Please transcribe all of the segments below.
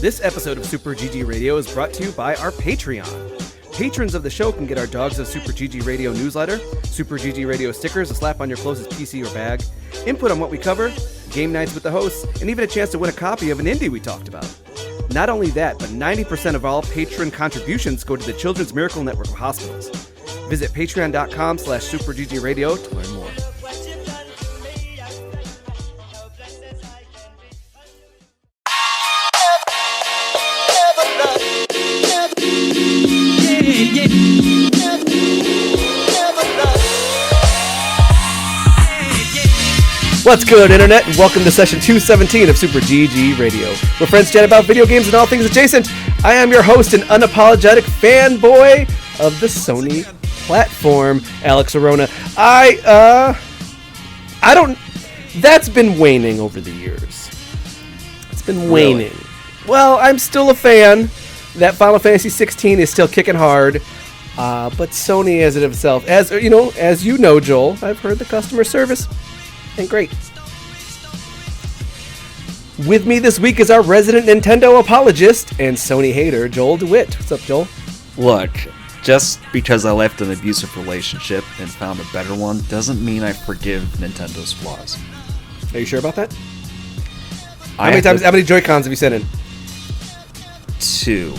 This episode of Super GG Radio is brought to you by our Patreon. Patrons of the show can get our Dogs of Super GG Radio newsletter, Super GG Radio stickers, a slap on your closest PC or bag, input on what we cover, game nights with the hosts, and even a chance to win a copy of an indie we talked about. Not only that, but 90% of all patron contributions go to the Children's Miracle Network of Hospitals. Visit patreon.com/superggradio to learn more. What's good, Internet, and welcome to session 217 of Super GG Radio, where friends chat about video games and all things adjacent. I am your host and unapologetic fanboy of the Sony platform, Alex Arona. That's been waning over the years. It's been waning. Really? Well, I'm still a fan. That Final Fantasy 16 is still kicking hard. But Sony as it itself, as you know, Joel, I've heard the customer service ain't great. With me this week is our resident Nintendo apologist and Sony hater, Joel DeWitt. What's up, Joel? Look, just because I left an abusive relationship and found a better one doesn't mean I forgive Nintendo's flaws. Are you sure about that? How many Joy-Cons have you sent in? 2.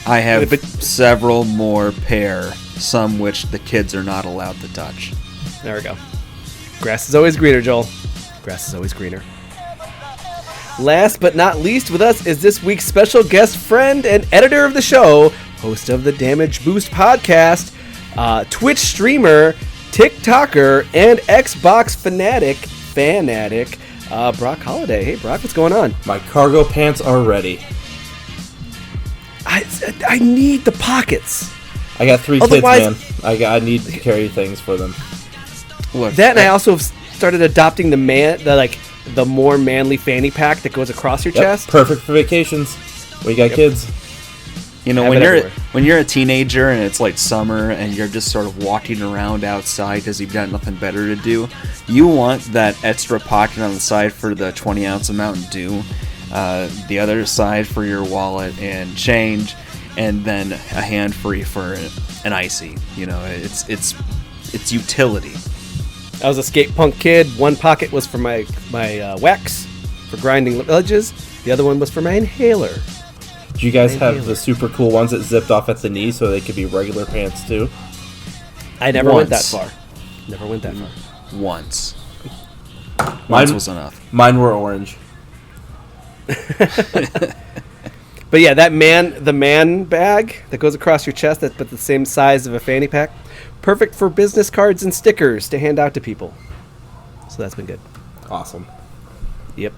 I have several more pair, some which the kids are not allowed to touch. There we go. Grass is always greener, Joel. Grass is always greener. Last but not least with us is this week's special guest friend and editor of the show, host of the Damage Boost podcast, Twitch streamer, TikToker, and Xbox fanatic, Brok Holliday. Hey, Brok, what's going on? My cargo pants are ready. I need the pockets. I got 3 kids, man. I need to carry things for them. Look, that and I also have started adopting the more manly fanny pack that goes across your chest. Perfect for vacations. We got kids. You know, when you're a teenager and it's like summer and you're just sort of walking around outside because you've got nothing better to do, you want that extra pocket on the side for the 20 ounce of Mountain Dew, the other side for your wallet and change, and then a hand free for an icy. You know, it's utility. I was a skate punk kid. One pocket was for my wax for grinding ledges. The other one was for my inhaler. Do you guys have the super cool ones that zipped off at the knee so they could be regular pants too? I never went that far. Once was enough. Mine were orange. But yeah, the man bag that goes across your chest, that's but the same size of a fanny pack. Perfect for business cards and stickers to hand out to people. So that's been good. Awesome. Yep.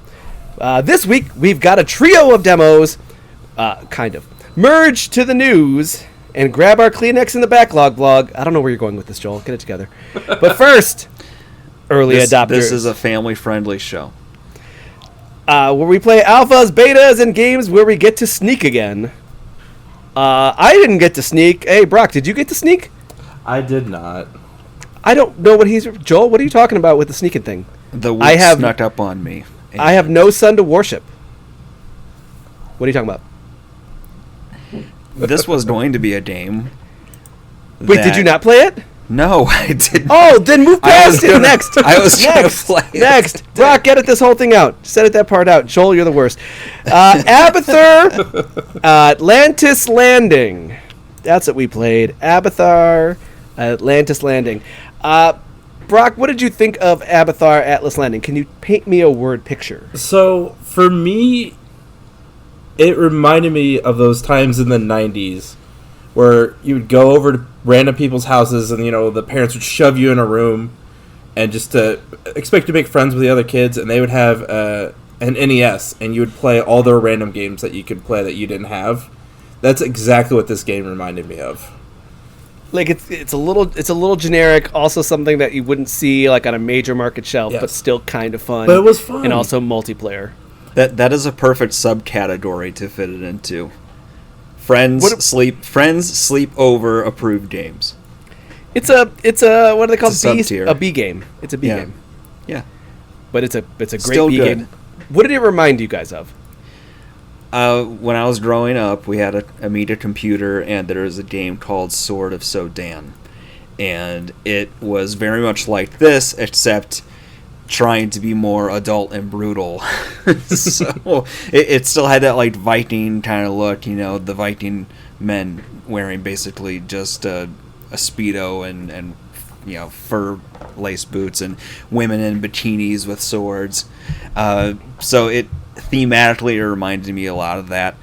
This week, we've got a trio of demos, kind of. Merge to the news and grab our Kleenex in the Backlog Blog. I don't know where you're going with this, Joel. Get it together. But first, early adopters. This is a family-friendly show. Where we play alphas, betas, and games where we get to sneak again. I didn't get to sneak. Hey, Brok, did you get to sneak? I did not. I don't know what Joel, what are you talking about with the sneaking thing? The wolf snuck up on me. I have no son to worship. What are you talking about? This was going to be a game. Wait, did you not play it? No, I didn't. Oh, then move past it. Next. I was going to play it. Next. Brok, edit this whole thing out. Just edit that part out. Joel, you're the worst. Abathor, Atlantis Landing. That's what we played. Abathor, Atlantis Landing. Brok, what did you think of Abathor, Atlas Landing? Can you paint me a word picture? So, for me, it reminded me of those times in the 90s where you would go over to random people's houses and, the parents would shove you in a room and just to expect to make friends with the other kids, and they would have an NES, and you would play all their random games that you could play that you didn't have. That's exactly what this game reminded me of. Like it's a little generic, also something that you wouldn't see like on a major market shelf, yes, but still kind of fun. But it was fun. And also multiplayer. That is a perfect subcategory to fit it into. Friends sleep over approved games. It's a what do they call it? A B game. It's a B game. Yeah. But it's a great Still B good. game. What did it remind you guys of? when I was growing up, we had a Amiga computer, and there was a game called Sword of Sodan. And it was very much like this, except trying to be more adult and brutal. So it still had that like Viking kind of look, the Viking men wearing basically just a Speedo and fur lace boots, and women in bikinis with swords. So it thematically reminded me a lot of that.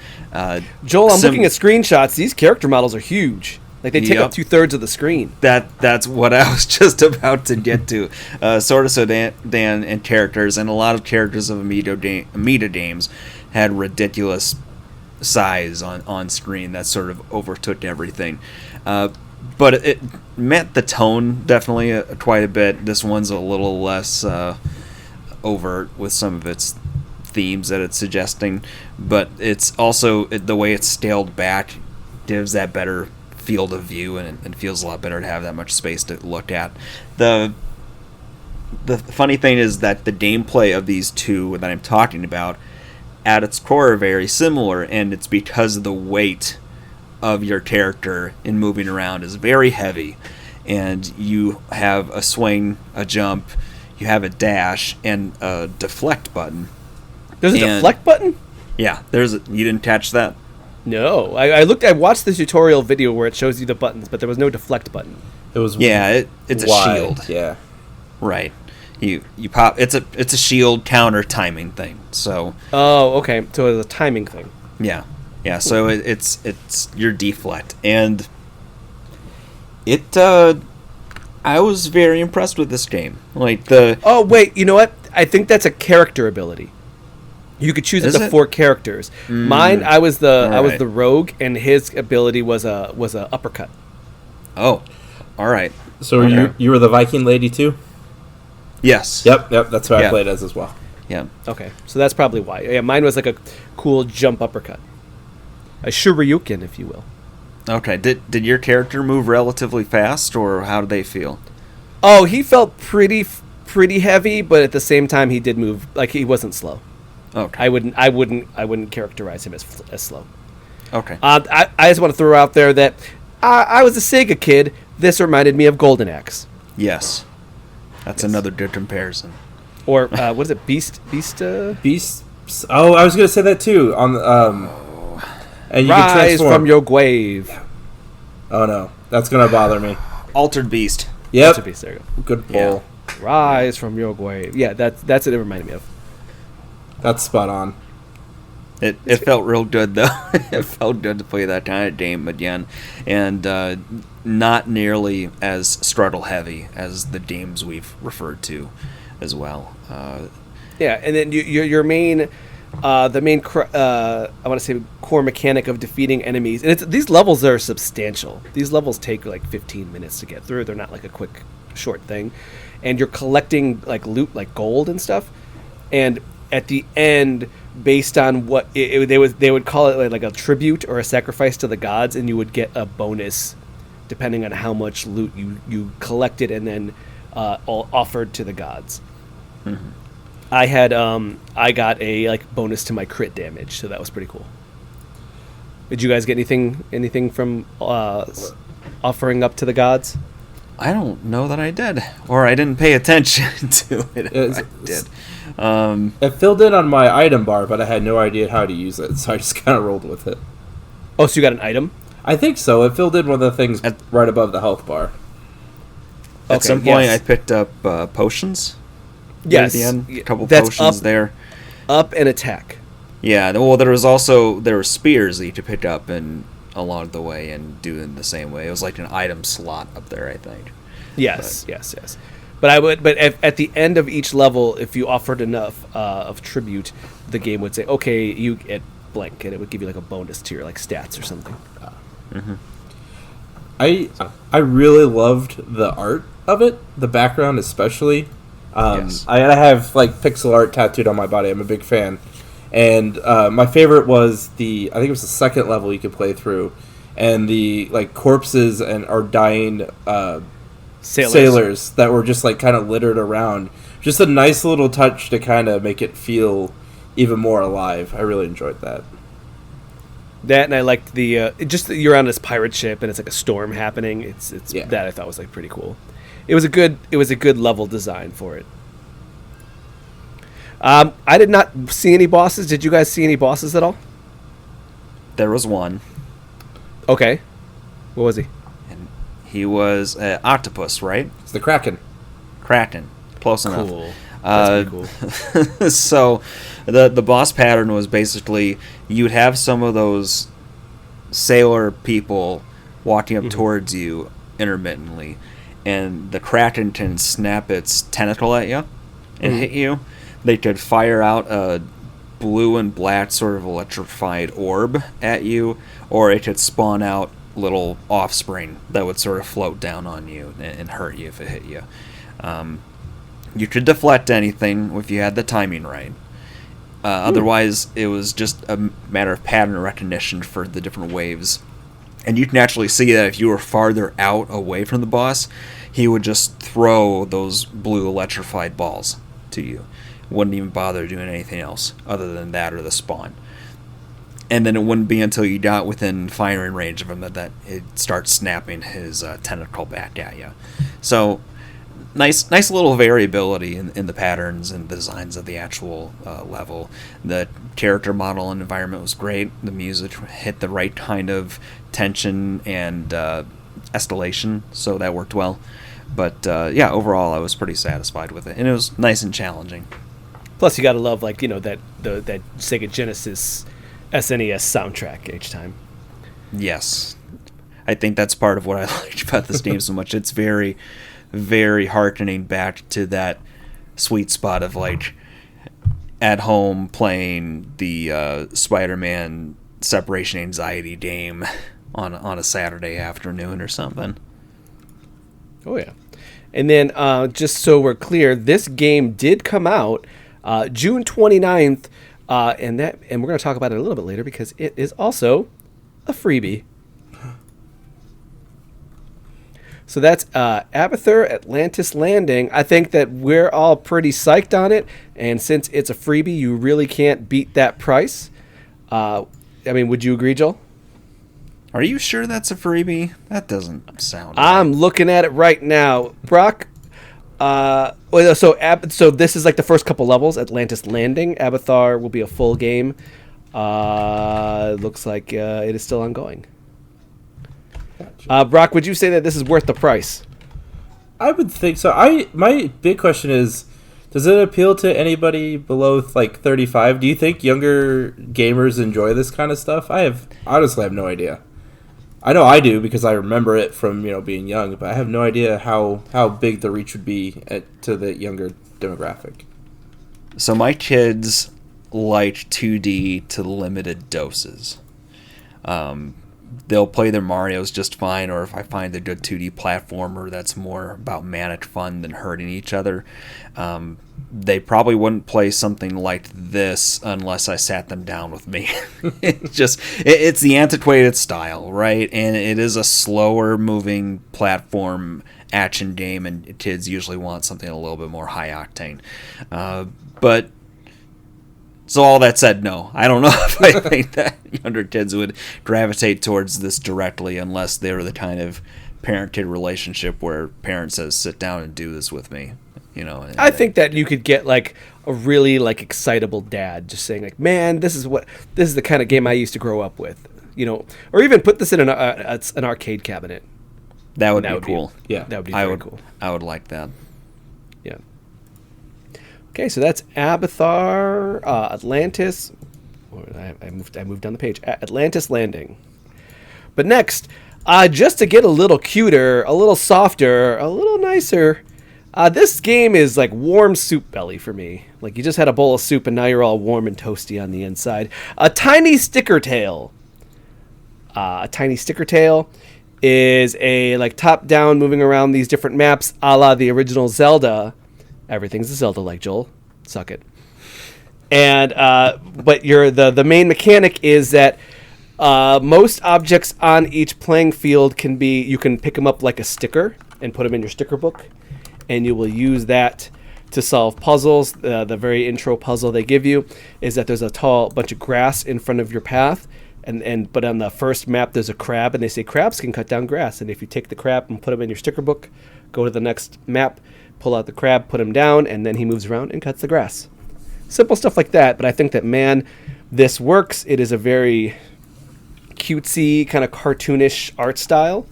Joel, I'm looking at screenshots. These character models are huge. Like, they take up 2/3 of the screen. That's what I was just about to get to. Sword of Sodan and characters, and a lot of characters of Amiga games had ridiculous size on screen that sort of overtook everything. But it met the tone definitely quite a bit. This one's a little less overt with some of its themes that it's suggesting, but it's also the way it's scaled back gives that better field of view, and it feels a lot better to have that much space to look at. The funny thing is that the gameplay of these two that I'm talking about at its core are very similar, and it's because the weight of your character in moving around is very heavy, and you have a swing, a jump, you have a dash, and a deflect button. There's a deflect button? Yeah, you didn't catch that? No, I watched the tutorial video where it shows you the buttons, but there was no deflect button. It was it's wide. A shield. Yeah, right. You pop. It's a shield counter timing thing. So. Oh, okay. So it's a timing thing. Yeah. So it's your deflect, and I was very impressed with this game. Oh wait, you know what? I think that's a character ability. You could choose up to 4 characters. Mine, I was the rogue, and his ability was a uppercut. Oh, all right. So you were the Viking lady too? Yes. Yep. That's what I played as well. Yeah. Okay, so that's probably why. Yeah, mine was like a cool jump uppercut, a Shoryuken, if you will. Okay. Did your character move relatively fast, or how did they feel? Oh, he felt pretty heavy, but at the same time, he did move like he wasn't slow. Okay. I wouldn't characterize him as slow. Okay. I just want to throw out there that I was a Sega kid. This reminded me of Golden Axe. Yes. That's another good comparison. Or what is it? Beast. Oh, I was gonna say that too. On and you can Rise transform from your grave. Oh no, that's gonna bother me. Altered Beast. Yep. Altered Beast. There you go. Good pull. Yeah. Rise from your grave. Yeah, that's what it reminded me of. That's spot on. It felt real good, though. It felt good to play that kind of game again, and not nearly as struggle heavy as the games we've referred to as well. Yeah, and then your main, I want to say core mechanic of defeating enemies, and these levels are substantial. These levels take like 15 minutes to get through. They're not like a quick, short thing, and you're collecting like loot, like gold and stuff, and at the end, based on what they would call it like a tribute or a sacrifice to the gods, and you would get a bonus depending on how much loot you collected and then offered to the gods. Mm-hmm. I got a like bonus to my crit damage, so that was pretty cool. Did you guys get anything from offering up to the gods? I don't know that I did, or I didn't pay attention to it. If I did. It filled in on my item bar, but I had no idea how to use it, so I just kind of rolled with it. Oh, so you got an item? I think so. It filled in one of the things right above the health bar. At some point, I picked up potions. Yes, at the end, a couple that's potions there. Up and attack. Yeah. Well, there were spears that you could pick up and along the way and do in the same way. It was like an item slot up there, I think. Yes. But at the end of each level, if you offered enough of tribute, the game would say, "Okay, you get blank," and it would give you like a bonus to your like stats or something. Mm-hmm. I really loved the art of it, the background especially. Yes. I have like pixel art tattooed on my body. I'm a big fan, and my favorite was I think it was the second level you could play through, and the like corpses or dying sailors that were just like kind of littered around. Just a nice little touch to kind of make it feel even more alive. I really enjoyed that. That, and I liked the just that you're on this pirate ship and it's like a storm happening. It's Yeah. that I thought was like pretty cool. It was a good level design for it. I did not see any bosses. Did you guys see any bosses at all? There was one. Okay. What was he? And he was an octopus, right? It's the Kraken. Kraken. Close enough. Cool. That's pretty cool. So the boss pattern was basically you'd have some of those sailor people walking up towards you intermittently, and the Kraken can snap its tentacle at you and hit you. They could fire out a blue and black sort of electrified orb at you, or it could spawn out little offspring that would sort of float down on you and hurt you if it hit you. You could deflect anything if you had the timing right. Otherwise, it was just a matter of pattern recognition for the different waves. And you can actually see that if you were farther out away from the boss, he would just throw those blue electrified balls to you. Wouldn't even bother doing anything else other than that or the spawn. And then it wouldn't be until you got within firing range of him that it starts snapping his tentacle back at you. So nice little variability in the patterns and the designs of the actual level. The character model and environment was great. The music hit the right kind of tension and escalation, so that worked well. But yeah, overall I was pretty satisfied with it, and it was nice and challenging. Plus, you gotta love that that Sega Genesis SNES soundtrack each time. Yes, I think that's part of what I liked about this game so much. It's very, very hearkening back to that sweet spot of like at home playing the Spider-Man separation anxiety game on a Saturday afternoon or something. Oh yeah, and then just so we're clear, this game did come out June 29th, and we're going to talk about it a little bit later because it is also a freebie. So that's Abathor Atlantis Landing. I think that we're all pretty psyched on it, and since it's a freebie, you really can't beat that price. I mean, would you agree, Joel? Are you sure that's a freebie? That doesn't sound I'm looking at it right now. Brok, so this is like the first couple levels, Atlantis Landing. Abathor will be a full game. Looks like it is still ongoing. Gotcha. Brok, would you say that this is worth the price? I would think so. My big question is, does it appeal to anybody below like 35? Do you think younger gamers enjoy this kind of stuff? Honestly have no idea. I know I do because I remember it from being young, but I have no idea how big the reach would be to the younger demographic. So my kids like 2D to limited doses. They'll play their Marios just fine, or if I find a good 2D platformer that's more about manic fun than hurting each other, they probably wouldn't play something like this unless I sat them down with me. It's the antiquated style, right? And it is a slower moving platform action game, and kids usually want something a little bit more high octane. But so all that said, no, I don't know if I think that younger kids would gravitate towards this directly unless they were the kind of parent-kid relationship where parent says, sit down and do this with me. I think that you could get like a really like excitable dad just saying like, man, this is the kind of game I used to grow up with, or even put this in an arcade cabinet. That would be cool. That would be very cool. I would like that. Yeah. Okay, so that's Abathor, Atlantis. I moved down the page. Atlantis Landing. But next, just to get a little cuter, a little softer, a little nicer. This game is like warm soup belly for me. Like you just had a bowl of soup and now you're all warm and toasty on the inside. A Tiny Sticker Tail. A Tiny Sticker Tail is a like top-down moving around these different maps a la the original Zelda. Everything's a Zelda like, Joel. Suck it. And but the main mechanic is that most objects on each playing field you can pick them up like a sticker and put them in your sticker book. And you will use that to solve puzzles. The very intro puzzle they give you is that there's a tall bunch of grass in front of your path, But on the first map there's a crab, and they say crabs can cut down grass, and if you take the crab and put him in your sticker book, go to the next map, pull out the crab, put him down, and then he moves around and cuts the grass. Simple stuff like that, but I think that, man, this works. It is a very cutesy, kind of cartoonish art style.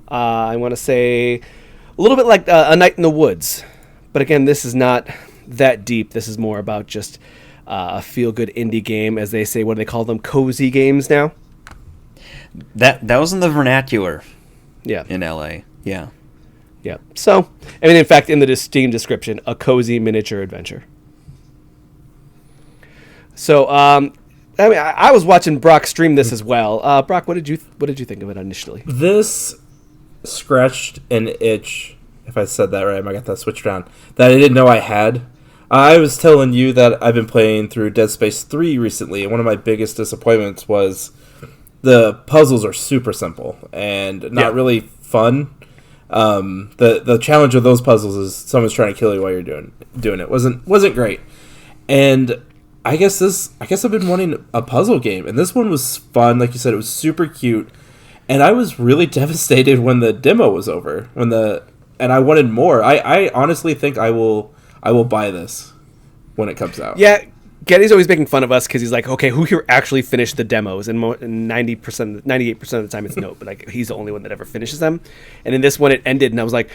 I want to say a little bit like A Night in the Woods. But again, this is not that deep. This is more about just a feel-good indie game, as they say. What do they call them? Cozy games now? That was in the vernacular. Yeah. In LA. Yeah. Yeah. So, I mean, in fact, in the Steam description, a cozy miniature adventure. So, I mean, I was watching Brok stream this as well. Brok, what did you think of it initially? This scratched an itch, if I said that right, I got that switched around, that I didn't know I had. I was telling you that I've been playing through Dead Space 3 recently, and one of my biggest disappointments was the puzzles are super simple and not really fun. The challenge of those puzzles is someone's trying to kill you while you're doing it. Wasn't great. And I guess I've been wanting a puzzle game, and this one was fun. Like you said, it was super cute, and I was really devastated when the demo was over. And I wanted more. I honestly think I will buy this when it comes out. Yeah, Getty's always making fun of us because he's like, okay, who here actually finished the demos? And 98% of the time it's Note, but like he's the only one that ever finishes them. And in this one, it ended, and I was like,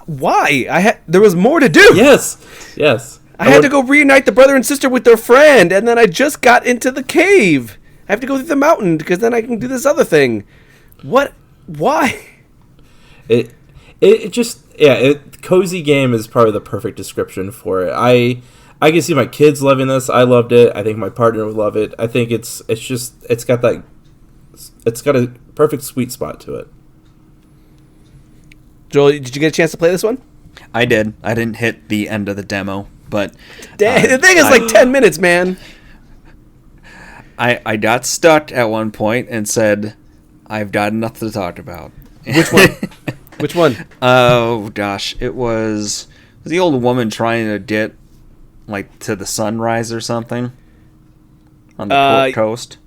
why? There was more to do. Yes. I had to go reunite the brother and sister with their friend, and then I just got into the cave. I have to go through the mountain because then I can do this other thing. What? Why? It just cozy game is probably the perfect description for it. I can see my kids loving this. I loved it. I think my partner would love it. I think it's got a perfect sweet spot to it. Joel, did you get a chance to play this one? I did. I didn't hit the end of the demo, but the thing is like 10 minutes, man. I got stuck at one point and said, I've got nothing to talk about. Which one? Which one? Oh gosh, it was the old woman trying to get like to the sunrise or something on the coast.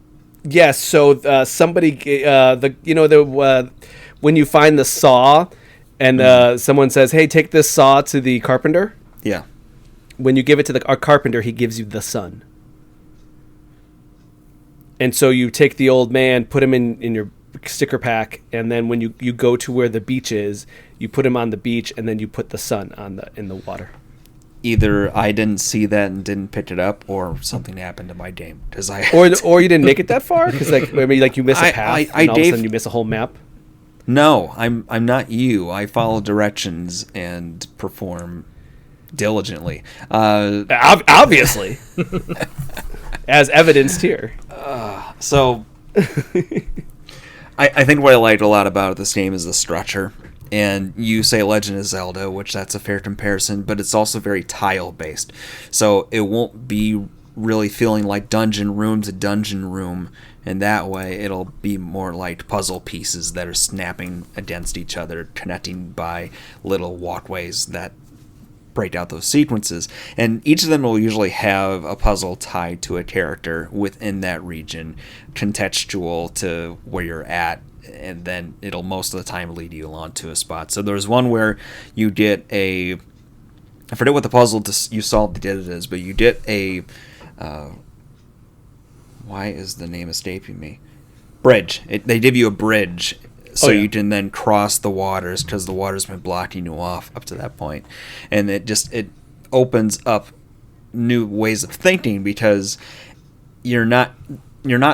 Yes. So somebody, when you find the saw, and someone says, "Hey, take this saw to the carpenter." Yeah. When you give it to our carpenter, he gives you the sun. And so you take the old man, put him in your sticker pack, and then when you go to where the beach is, you put him on the beach, and then you put the sun in the water. Either I didn't see that and didn't pick it up, or something happened to my game or you didn't make it that far because you miss a path and all of a sudden you miss a whole map. No, I'm not you. I follow directions and perform diligently. Obviously, as evidenced here. So. I think what I liked a lot about this game is the structure. And you say Legend of Zelda, which that's a fair comparison, but it's also very tile-based. So it won't be really feeling like dungeon room to dungeon room. And that way it'll be more like puzzle pieces that are snapping against each other, connecting by little walkways that break out those sequences. And each of them will usually have a puzzle tied to a character within that region, contextual to where you're at, and then it'll most of the time lead you along to a spot. So there's one where you get I forget what the puzzle you solved it is, but you get a why is the name escaping me? Bridge. They give you a bridge so you can then cross the waters because the water's been blocking you off up to that point. And it opens up new ways of thinking because you're not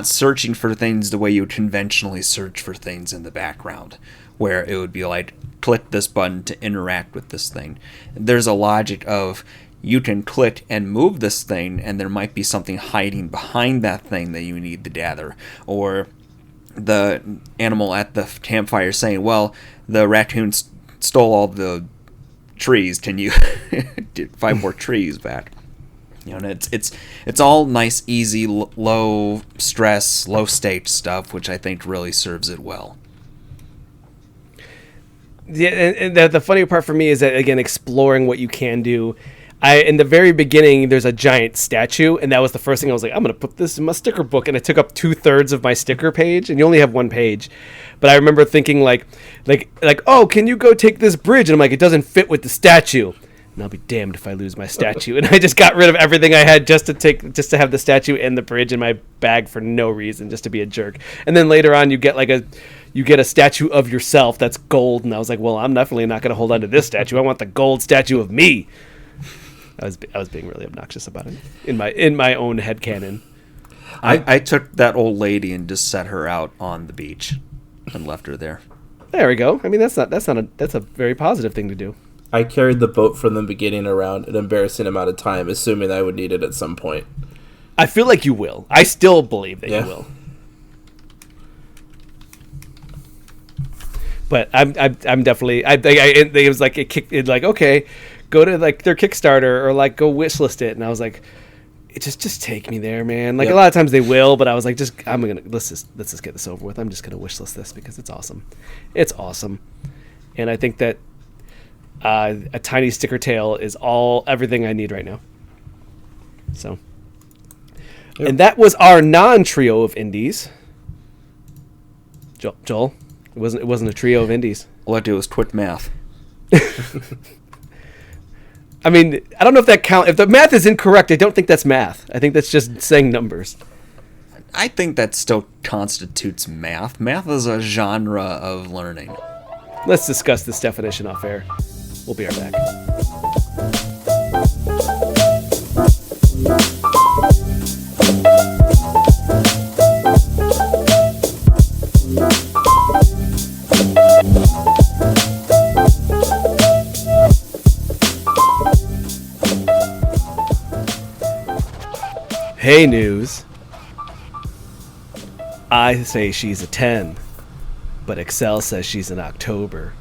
searching for things the way you would conventionally search for things in the background, where it would be like, click this button to interact with this thing. There's a logic of you can click and move this thing, and there might be something hiding behind that thing that you need to gather. Or the animal at the campfire saying, well, the raccoon stole all the trees. Can you get 5 more trees back? You know, it's all nice, easy, low stress, low stakes stuff, which I think really serves it well. Yeah, and the funny part for me is that, again, exploring what you can do. in the very beginning, there's a giant statue, and that was the first thing I was like, I'm going to put this in my sticker book, and it took up 2/3 of my sticker page, and you only have one page. But I remember thinking like, oh, can you go take this bridge? And I'm like, it doesn't fit with the statue. And I'll be damned if I lose my statue. And I just got rid of everything I had just to have the statue and the bridge in my bag for no reason, just to be a jerk. And then later on, you get a statue of yourself that's gold, and I was like, well, I'm definitely not going to hold on to this statue. I want the gold statue of me. I was being really obnoxious about it in my own headcanon. I took that old lady and just set her out on the beach and left her there. There we go. I mean, that's a very positive thing to do. I carried the boat from the beginning around an embarrassing amount of time, assuming I would need it at some point. I feel like you will. I still believe that you will. But I'm definitely. It was like it like, okay, go to like their Kickstarter or like go wishlist it, and I was like, it just take me there, man. Like a lot of times they will, but I was like, let's just get this over with. I'm just gonna wishlist this because it's awesome. It's awesome, and I think that a tiny sticker tail is everything I need right now. So, and that was our non-trio of indies. Joel, it wasn't a trio of indies. All I do is twit math. I mean, I don't know if that counts. If the math is incorrect, I don't think that's math. I think that's just saying numbers. I think that still constitutes math. Math is a genre of learning. Let's discuss this definition off air. We'll be right back. Hey, news. I say she's a 10, but Excel says she's an October.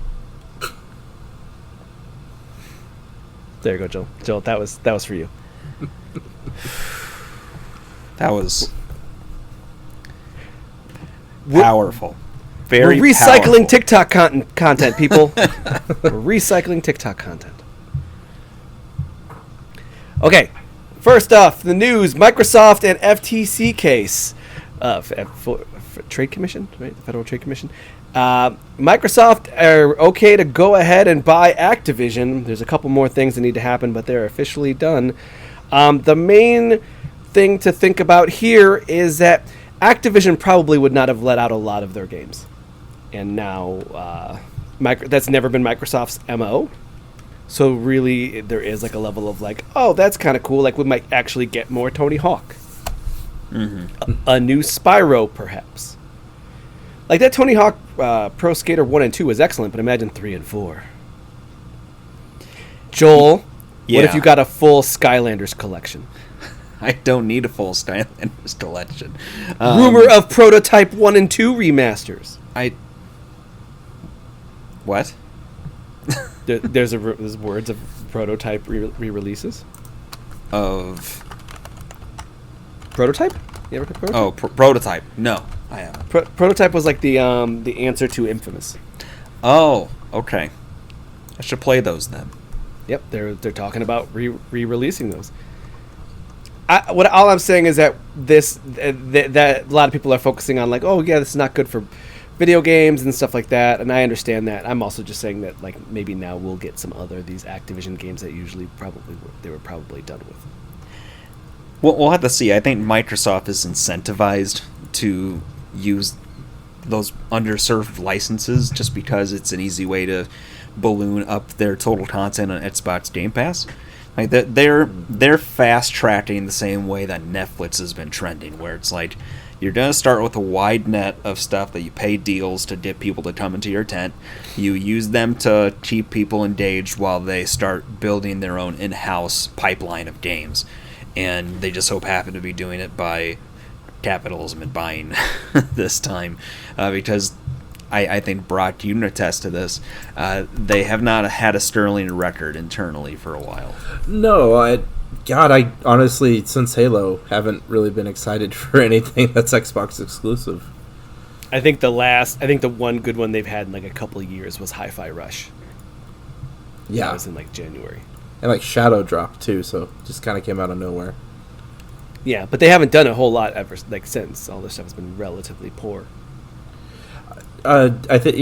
There you go, Joel. Joel, that was for you. That was powerful. Very We're recycling powerful. TikTok content, people. We're recycling TikTok content. Okay, first off, the news: Microsoft and FTC case, for Trade Commission, right? The Federal Trade Commission. Microsoft are okay to go ahead and buy Activision. There's a couple more things that need to happen, but they're officially done. The main thing to think about here is that Activision probably would not have let out a lot of their games. And now that's never been Microsoft's MO. So really, there is like a level of like, oh, that's kind of cool. Like we might actually get more Tony Hawk. Mm-hmm. A new Spyro, perhaps. Like that Tony Hawk Pro Skater 1 and 2 was excellent, but imagine 3 and 4. Joel, what if you got a full Skylanders collection? I don't need a full Skylanders collection. Rumor of Prototype 1 and 2 remasters. What? There's words of Prototype re-releases. Of Prototype? You ever heard Prototype? Oh, Prototype. No, I haven't. Prototype was like the answer to Infamous. Oh, okay. I should play those then. Yep, they're talking about re-releasing those. All I'm saying is that that a lot of people are focusing on like, oh yeah, this is not good for video games and stuff like that, and I understand that. I'm also just saying that like maybe now we'll get some these Activision games that usually they were probably done with. Well, we'll have to see. I think Microsoft is incentivized to use those underserved licenses just because it's an easy way to balloon up their total content on Xbox Game Pass. Like they're fast tracking the same way that Netflix has been trending, where it's like you're gonna start with a wide net of stuff that you pay deals to get people to come into your tent. You use them to keep people engaged while they start building their own in-house pipeline of games, and they just so happen to be doing it by capitalism and buying this time, because I think Brok, you can attest to this. They have not had a sterling record internally for a while. No, I honestly, since Halo, haven't really been excited for anything that's Xbox exclusive. I think the one good one they've had in like a couple of years was Hi-Fi Rush. Yeah, that was in like January. And like Shadow Drop too, so just kind of came out of nowhere. Yeah, but they haven't done a whole lot ever since. All this stuff has been relatively poor. I think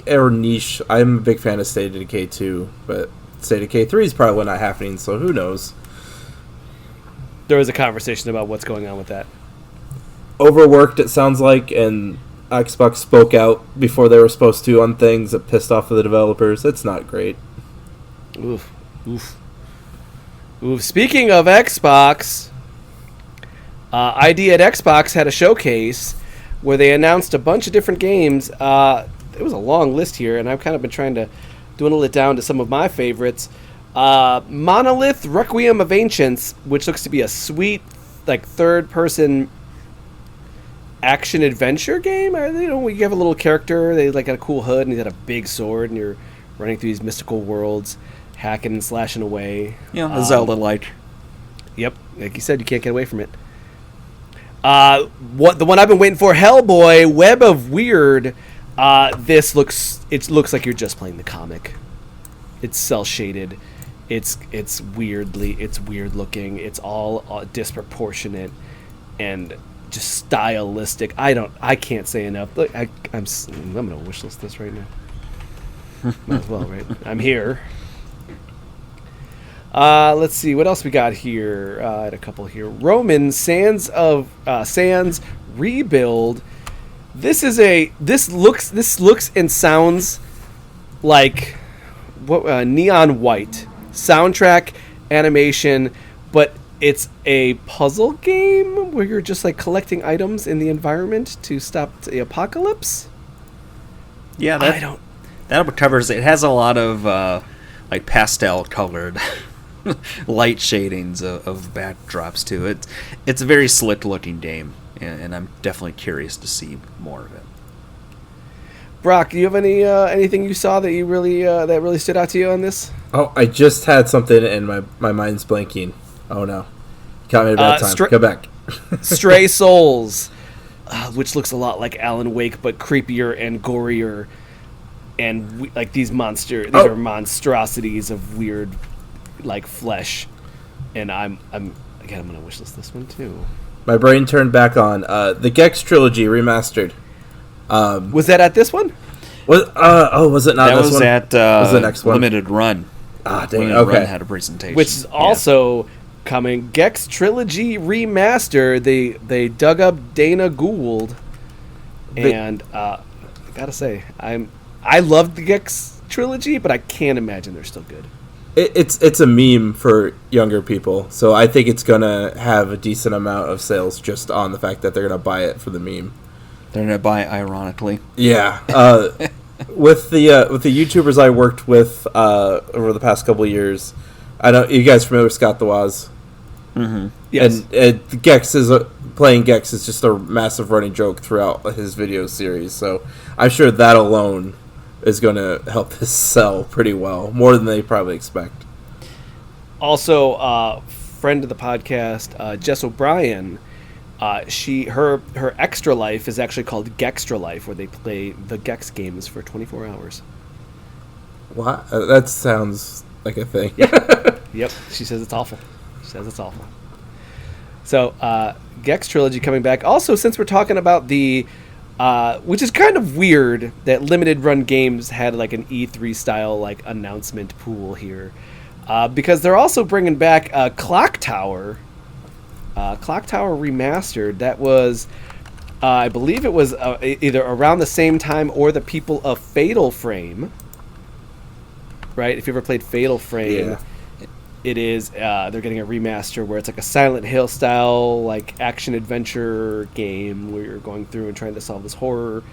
or niche. I'm a big fan of State of Decay 2, but State of Decay 3 is probably not happening, so who knows? There was a conversation about what's going on with that. Overworked, it sounds like, and Xbox spoke out before they were supposed to on things that pissed off the developers. It's not great. Oof. Speaking of Xbox, ID at Xbox had a showcase where they announced a bunch of different games. It was a long list here, and I've kind of been trying to dwindle it down to some of my favorites. Monolith Requiem of Ancients, which looks to be a sweet, like, third-person action-adventure game. You have a little character, they like got a cool hood, and he's got a big sword, and you're running through these mystical worlds, hacking and slashing away. Yeah, Zelda-like. Yep, like you said, you can't get away from it. The one I've been waiting for, Hellboy, Web of Weird. This looks like you're just playing the comic. It's cel shaded. It's weird looking. It's all disproportionate and just stylistic. I can't say enough. Look, I'm gonna wishlist this right now. Might as well, right? I'm here. Let's see what else we got here. I had a couple here. Roman Sands Rebuild. This looks and sounds like Neon White soundtrack animation, but it's a puzzle game where you're just like collecting items in the environment to stop the apocalypse. Yeah, that covers it. It has a lot of like pastel colored light shadings of backdrops to it. It's a very slick looking game, and I'm definitely curious to see more of it. Brok, do you have anything you saw that you really that really stood out to you on this? Oh, I just had something and my mind's blanking. Oh no, caught me at a bad time. Go back. Stray Souls, which looks a lot like Alan Wake but creepier and gorier, and like these are monstrosities of weird like flesh, and I'm gonna wishlist this one too. My brain turned back on. The Gex trilogy remastered. Was that at this one? Was it not? That this was one? at was the next one? Limited Run. Ah, dang. Limited Okay. Run had a presentation, Which is also coming. Gex trilogy remaster. They dug up Dana Gould, and I gotta say I loved the Gex trilogy, but I can't imagine they're still good. It's a meme for younger people, so I think it's gonna have a decent amount of sales just on the fact that they're gonna buy it for the meme. They're gonna buy it ironically. Yeah. With the YouTubers I worked with over the past couple of years, I know you guys familiar with Scott the Woz. Mm-hmm. Yes. And Gex playing Gex is just a massive running joke throughout his video series. So I'm sure that alone is going to help this sell pretty well, more than they probably expect. Also, friend of the podcast, Jess O'Brien, her Extra Life is actually called Gextra Life, where they play the Gex games for 24 hours. What? That sounds like a thing. Yep. She says it's awful. So, Gex Trilogy coming back. Also, since we're talking about the which is kind of weird that Limited Run Games had like an E3 style like announcement pool here, because they're also bringing back Clock Tower Remastered. That was I believe it was either around the same time or the people of Fatal Frame, right? If you ever played Fatal Frame, yeah. It is they're getting a remaster where it's like a Silent Hill style like action adventure game where you're going through and trying to solve this horror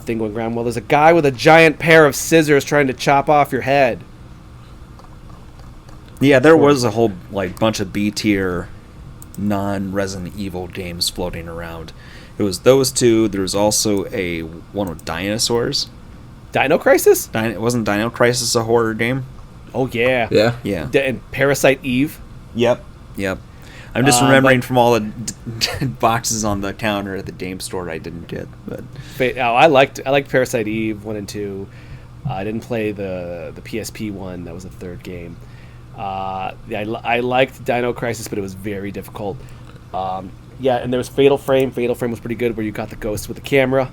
thing going around. Well, there's a guy with a giant pair of scissors trying to chop off your head. Yeah, there was a whole like bunch of B tier non-Resident Evil games floating around. It was those two. There was also one with dinosaurs. Dino Crisis? Wasn't Dino Crisis a horror game? Oh yeah. Yeah. And Parasite Eve. Yep. I'm just remembering from all the boxes on the counter at the game store I didn't get. But I liked Parasite Eve 1 and 2. I didn't play the PSP one. That was the third game. I liked Dino Crisis, but it was very difficult. Yeah, and there was Fatal Frame. Fatal Frame was pretty good, where you got the ghost with the camera.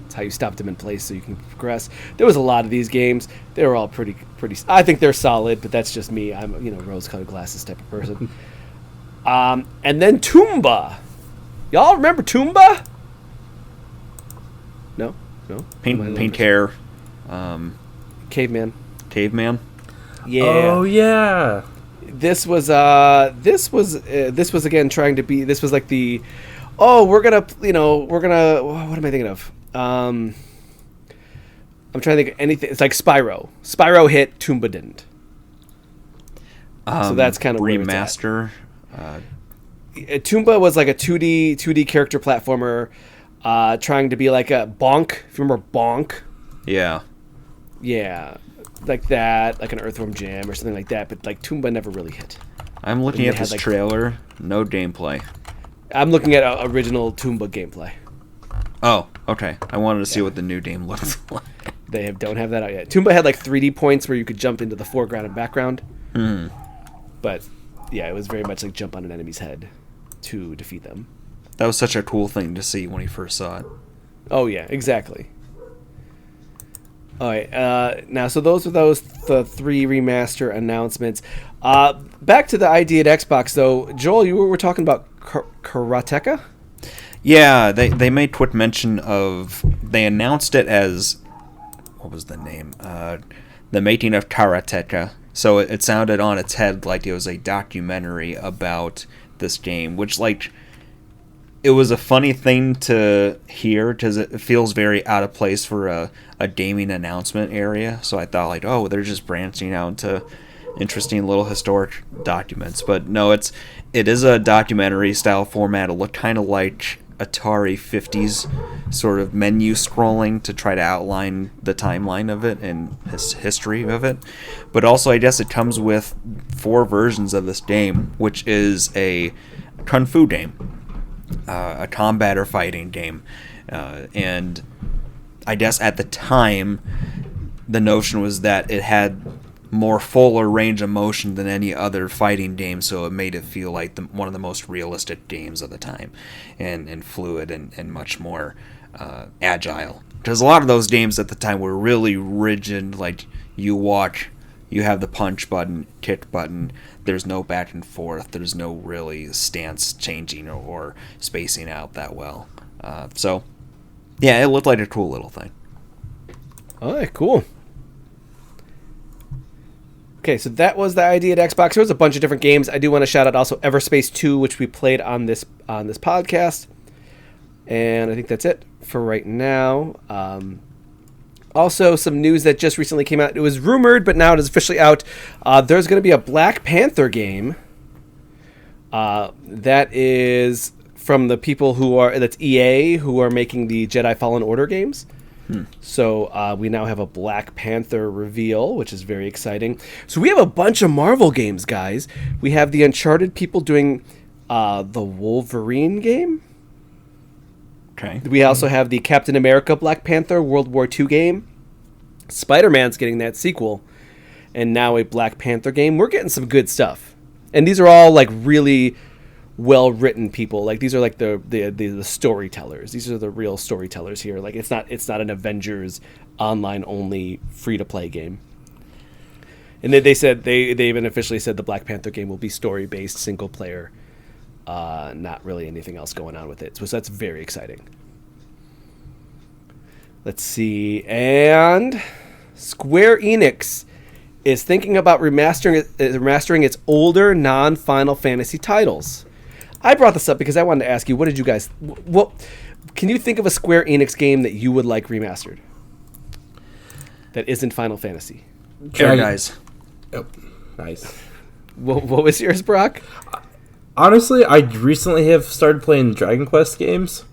That's how you stopped him in place so you can progress. There was a lot of these games. They were all pretty. I think they're solid, but that's just me. I'm rose-colored glasses type of person. And then Toomba. Y'all remember Toomba? No. Pink hair. Caveman. Yeah. Oh yeah. This was again trying to be. This was like the. Oh, we're gonna. What am I thinking of? I'm trying to think of anything. It's like Spyro. Spyro hit. Toomba didn't. So that's kind of remaster. Toomba was like a 2D character platformer, trying to be like a Bonk. If you remember Bonk. Yeah. Yeah, like that, like an Earthworm Jim or something like that. But like Toomba never really hit. I'm looking at this trailer. No gameplay. I'm looking at original Toomba gameplay. Oh, okay. I wanted to see what the new game looks like. They don't have that out yet. Toomba had like 3D points where you could jump into the foreground and background. But yeah, it was very much like jump on an enemy's head to defeat them. That was such a cool thing to see when you first saw it. Oh yeah, exactly. All right, now so those were the 3 remaster announcements. Back to the ID at Xbox though. Joel, you were talking about Karateka? Yeah, they made quick mention of, they announced it as, what was the name? The Making of Karateka. So it sounded on its head like it was a documentary about this game, which, like, it was a funny thing to hear because it feels very out of place for a gaming announcement area. So I thought, like, oh, they're just branching out into interesting little historic documents. But no, it is a documentary style format. It looked kind of like Atari 50s sort of menu scrolling to try to outline the timeline of it and history of it. But also, I guess it comes with 4 versions of this game, which is a kung fu game, a combat or fighting game, and I guess at the time the notion was that it had more fuller range of motion than any other fighting game, so it made it feel like one of the most realistic games of the time, and fluid and much more agile. Because a lot of those games at the time were really rigid, like you have the punch button, kick button, there's no back and forth, there's no really stance changing or spacing out that well. So, yeah, it looked like a cool little thing. All right, cool. Okay, so that was the idea at Xbox. There was a bunch of different games. I do want to shout out also Everspace 2, which we played on this podcast. And I think that's it for right now. Also, some news that just recently came out. It was rumored, but now it is officially out. There's going to be a Black Panther game. That is from the people that's EA, who are making the Jedi Fallen Order games. So we now have a Black Panther reveal, which is very exciting. So we have a bunch of Marvel games, guys. We have the Uncharted people doing the Wolverine game. Okay. We also have the Captain America Black Panther World War II game. Spider-Man's getting that sequel. And now a Black Panther game. We're getting some good stuff. And these are all like really well-written people. Like these are like the storytellers. These are the real storytellers here. Like it's not an Avengers online only free-to-play game. And they said they even officially said the Black Panther game will be story-based, single player. Not really anything else going on with it. So that's very exciting. Let's see. And Square Enix is thinking about remastering its older non-Final Fantasy titles. I brought this up because I wanted to ask you, what did you guys... What can you think of a Square Enix game that you would like remastered? That isn't Final Fantasy? Care Guys. Oh, nice. What was yours, Brok? Honestly, I recently have started playing Dragon Quest games.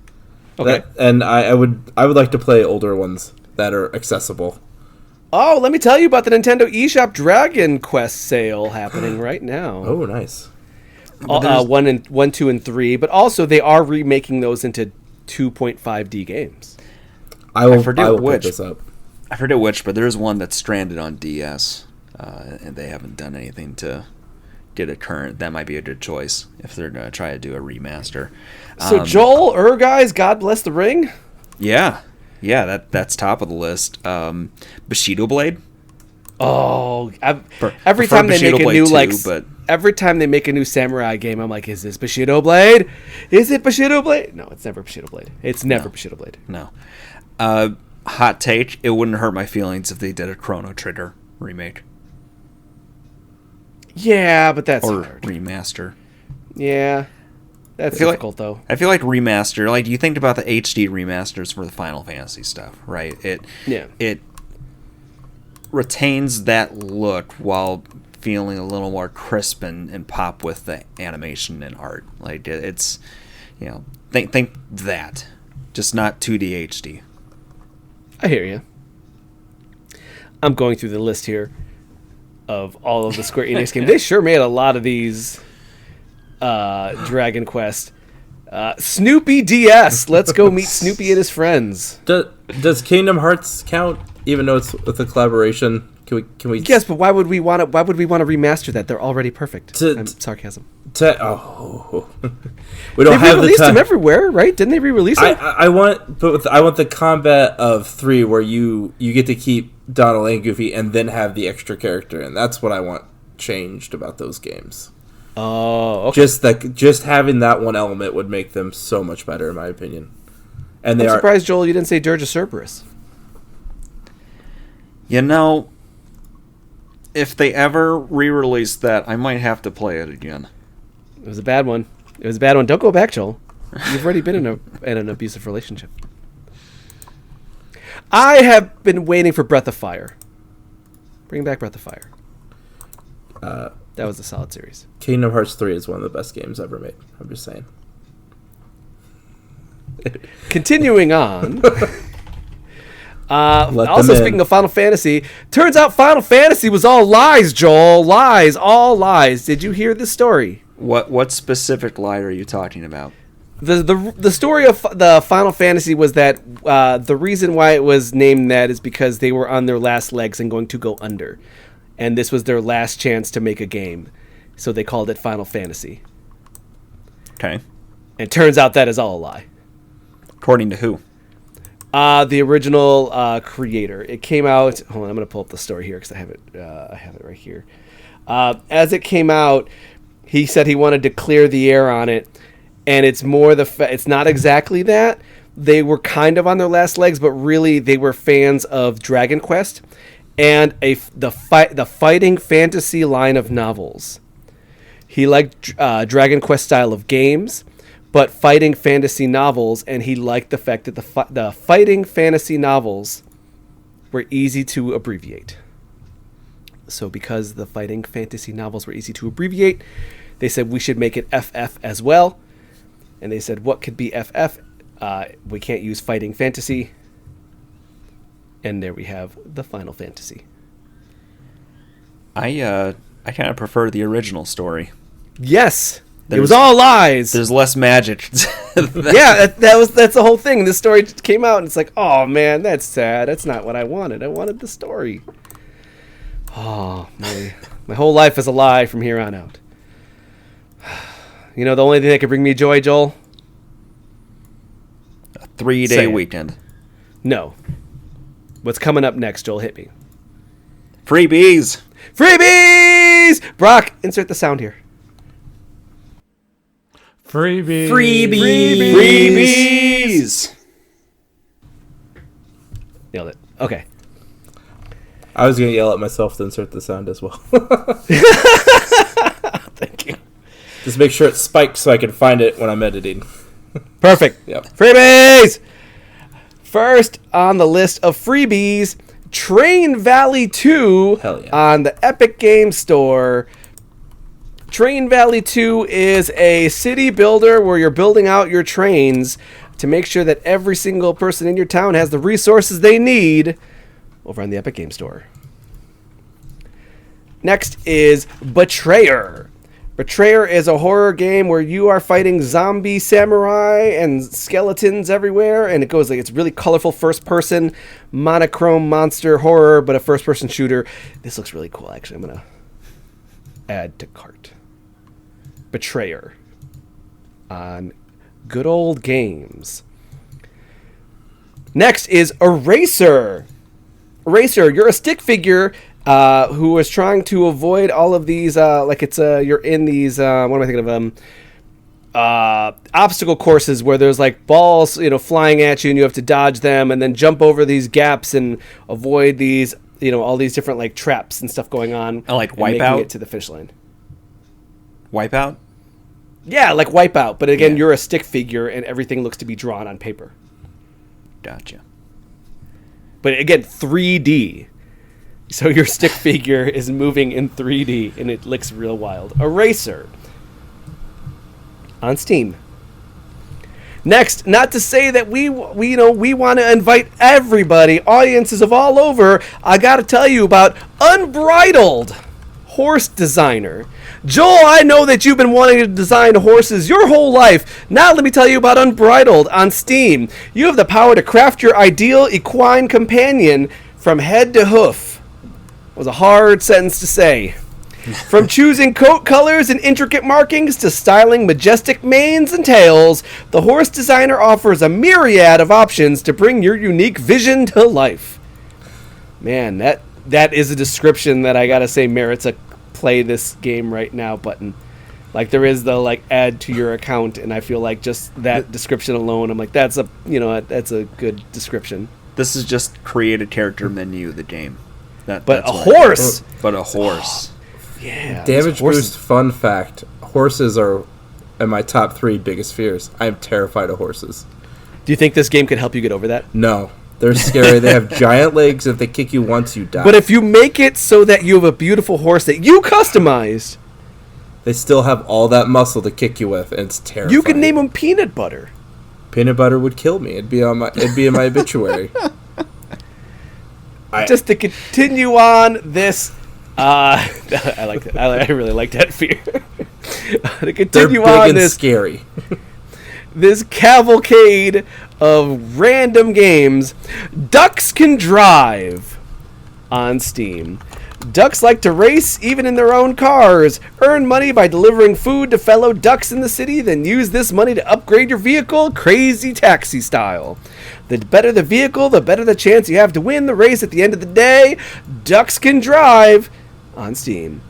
Okay. And I would like to play older ones that are accessible. Oh, let me tell you about the Nintendo eShop Dragon Quest sale happening right now. Oh, nice. 1, 2, and 3, but also they are remaking those into 2.5D games. I will pick this up. I forget which, but there's one that's stranded on DS. and they haven't done anything to get it current. That might be a good choice if they're going to try to do a remaster. So Joel, guys, God Bless the Ring? Yeah, that's top of the list. Bushido Blade? Oh, every time they make a new every time they make a new samurai game, I'm like, is this Bushido Blade? Is it Bushido Blade? No, it's never Bushido Blade. It's never Bushido Blade. No. Hot take, it wouldn't hurt my feelings if they did a Chrono Trigger remake. Yeah, but that's hard. Remaster. Yeah. That's difficult, though. I feel like remaster, like you think about the HD remasters for the Final Fantasy stuff, right? It retains that look while feeling a little more crisp and pop with the animation and art. Like it's, think that, just not 2D HD. I hear you. I'm going through the list here of all of the Square Enix games. They sure made a lot of these Dragon Quest. Snoopy DS. Let's go meet Snoopy and his friends. Does Kingdom Hearts count, even though it's with a collaboration? Can we? Yes, but why would we want to remaster that? They're already perfect. Sarcasm. We don't have released them everywhere, right? Didn't they re-release them? I want the combat of 3 where you get to keep Donald and Goofy and then have the extra character, and that's what I want changed about those games. Oh, okay. Just having that one element would make them so much better, in my opinion. And I'm surprised, Joel, you didn't say Dirge of Cerberus. If they ever re-release that, I might have to play it again. It was a bad one. Don't go back, Joel. You've already been in an abusive relationship. I have been waiting for Breath of Fire. Bring back Breath of Fire. That was a solid series. Kingdom Hearts 3 is one of the best games ever made. I'm just saying. Continuing on. Also, speaking of Final Fantasy, turns out Final Fantasy was all lies, Joel. Lies, all lies. Did you hear this story? What specific lie are you talking about? The story of the Final Fantasy was that the reason why it was named that is because they were on their last legs and going to go under. And this was their last chance to make a game. So they called it Final Fantasy. Okay. And it turns out that is all a lie. According to who? The original creator. It came out. Hold on, I'm going to pull up the story here because I have it right here. As it came out, he said he wanted to clear the air on it, and it's more it's not exactly that. They were kind of on their last legs, but really they were fans of Dragon Quest and the fighting fantasy line of novels. He liked Dragon Quest style of games, but fighting fantasy novels, and he liked the fact that the fighting fantasy novels were easy to abbreviate. So because the fighting fantasy novels were easy to abbreviate, they said we should make it FF as well. And they said, what could be FF? We can't use fighting fantasy. And there we have the Final Fantasy. I kind of prefer the original story. Yes. It was all lies. There's less magic. Yeah, that's the whole thing. This story came out, and it's like, oh man, that's sad. That's not what I wanted. I wanted the story. Oh, my whole life is a lie from here on out. The only thing that could bring me joy, Joel? A 3-day weekend. No. What's coming up next, Joel? Hit me. Freebies! Freebies! Brok, insert the sound here. Freebies. Freebies. Nailed it. Okay. I was going to yell at myself to insert the sound as well. Thank you. Just make sure it's spiked so I can find it when I'm editing. Perfect. Yep. Freebies! First on the list of freebies, Train Valley 2 on the Epic Games Store. Train Valley 2 is a city builder where you're building out your trains to make sure that every single person in your town has the resources they need over on the Epic Games Store. Next is Betrayer. Betrayer is a horror game where you are fighting zombie samurai and skeletons everywhere, and it goes like it's really colorful first-person monochrome monster horror, but a first-person shooter. This looks really cool. Actually, I'm gonna add to cart. Betrayer on Good Old Games. Next is Eraser. Eraser, you're a stick figure who is trying to avoid all of these, you're in these, what am I thinking of, obstacle courses where there's like balls, flying at you and you have to dodge them and then jump over these gaps and avoid these, all these different like traps and stuff going on. Like Wipeout? Making it to the finish line. Wipeout? Yeah, like Wipeout, but again, you're a stick figure and everything looks to be drawn on paper. Gotcha. But again, 3D. So your stick figure is moving in 3D, and it looks real wild. Eraser. On Steam. Next, not to say that we want to invite everybody, audiences of all over, I got to tell you about Unbridled Horse Designer. Joel, I know that you've been wanting to design horses your whole life. Now let me tell you about Unbridled on Steam. You have the power to craft your ideal equine companion from head to hoof. Was a hard sentence to say. From choosing coat colors and intricate markings to styling majestic manes and tails, the horse designer offers a myriad of options to bring your unique vision to life. Man, that is a description that I gotta say merits a play this game right now button. Like there is the like add to your account, and I feel like just that description alone, I'm like that's a good description. This is just create a character menu, the game. But a horse. But a horse. Yeah. Damage boost fun fact. Horses are in my top 3 biggest fears. I am terrified of horses. Do you think this game could help you get over that? No. They're scary. They have giant legs. If they kick you once, you die. But if you make it so that you have a beautiful horse that you customized, they still have all that muscle to kick you with, and it's terrifying. You can name them Peanut Butter. Peanut Butter would kill me. It'd be in my obituary. Just to continue on this, I like that. I really like that fear. To continue They're big on and this scary. This cavalcade of random games, Ducks Can Drive on Steam. Ducks like to race even in their own cars. Earn money by delivering food to fellow ducks in the city, then use this money to upgrade your vehicle, crazy taxi style. The better the vehicle, the better the chance you have to win the race at the end of the day. Ducks Can Drive on Steam.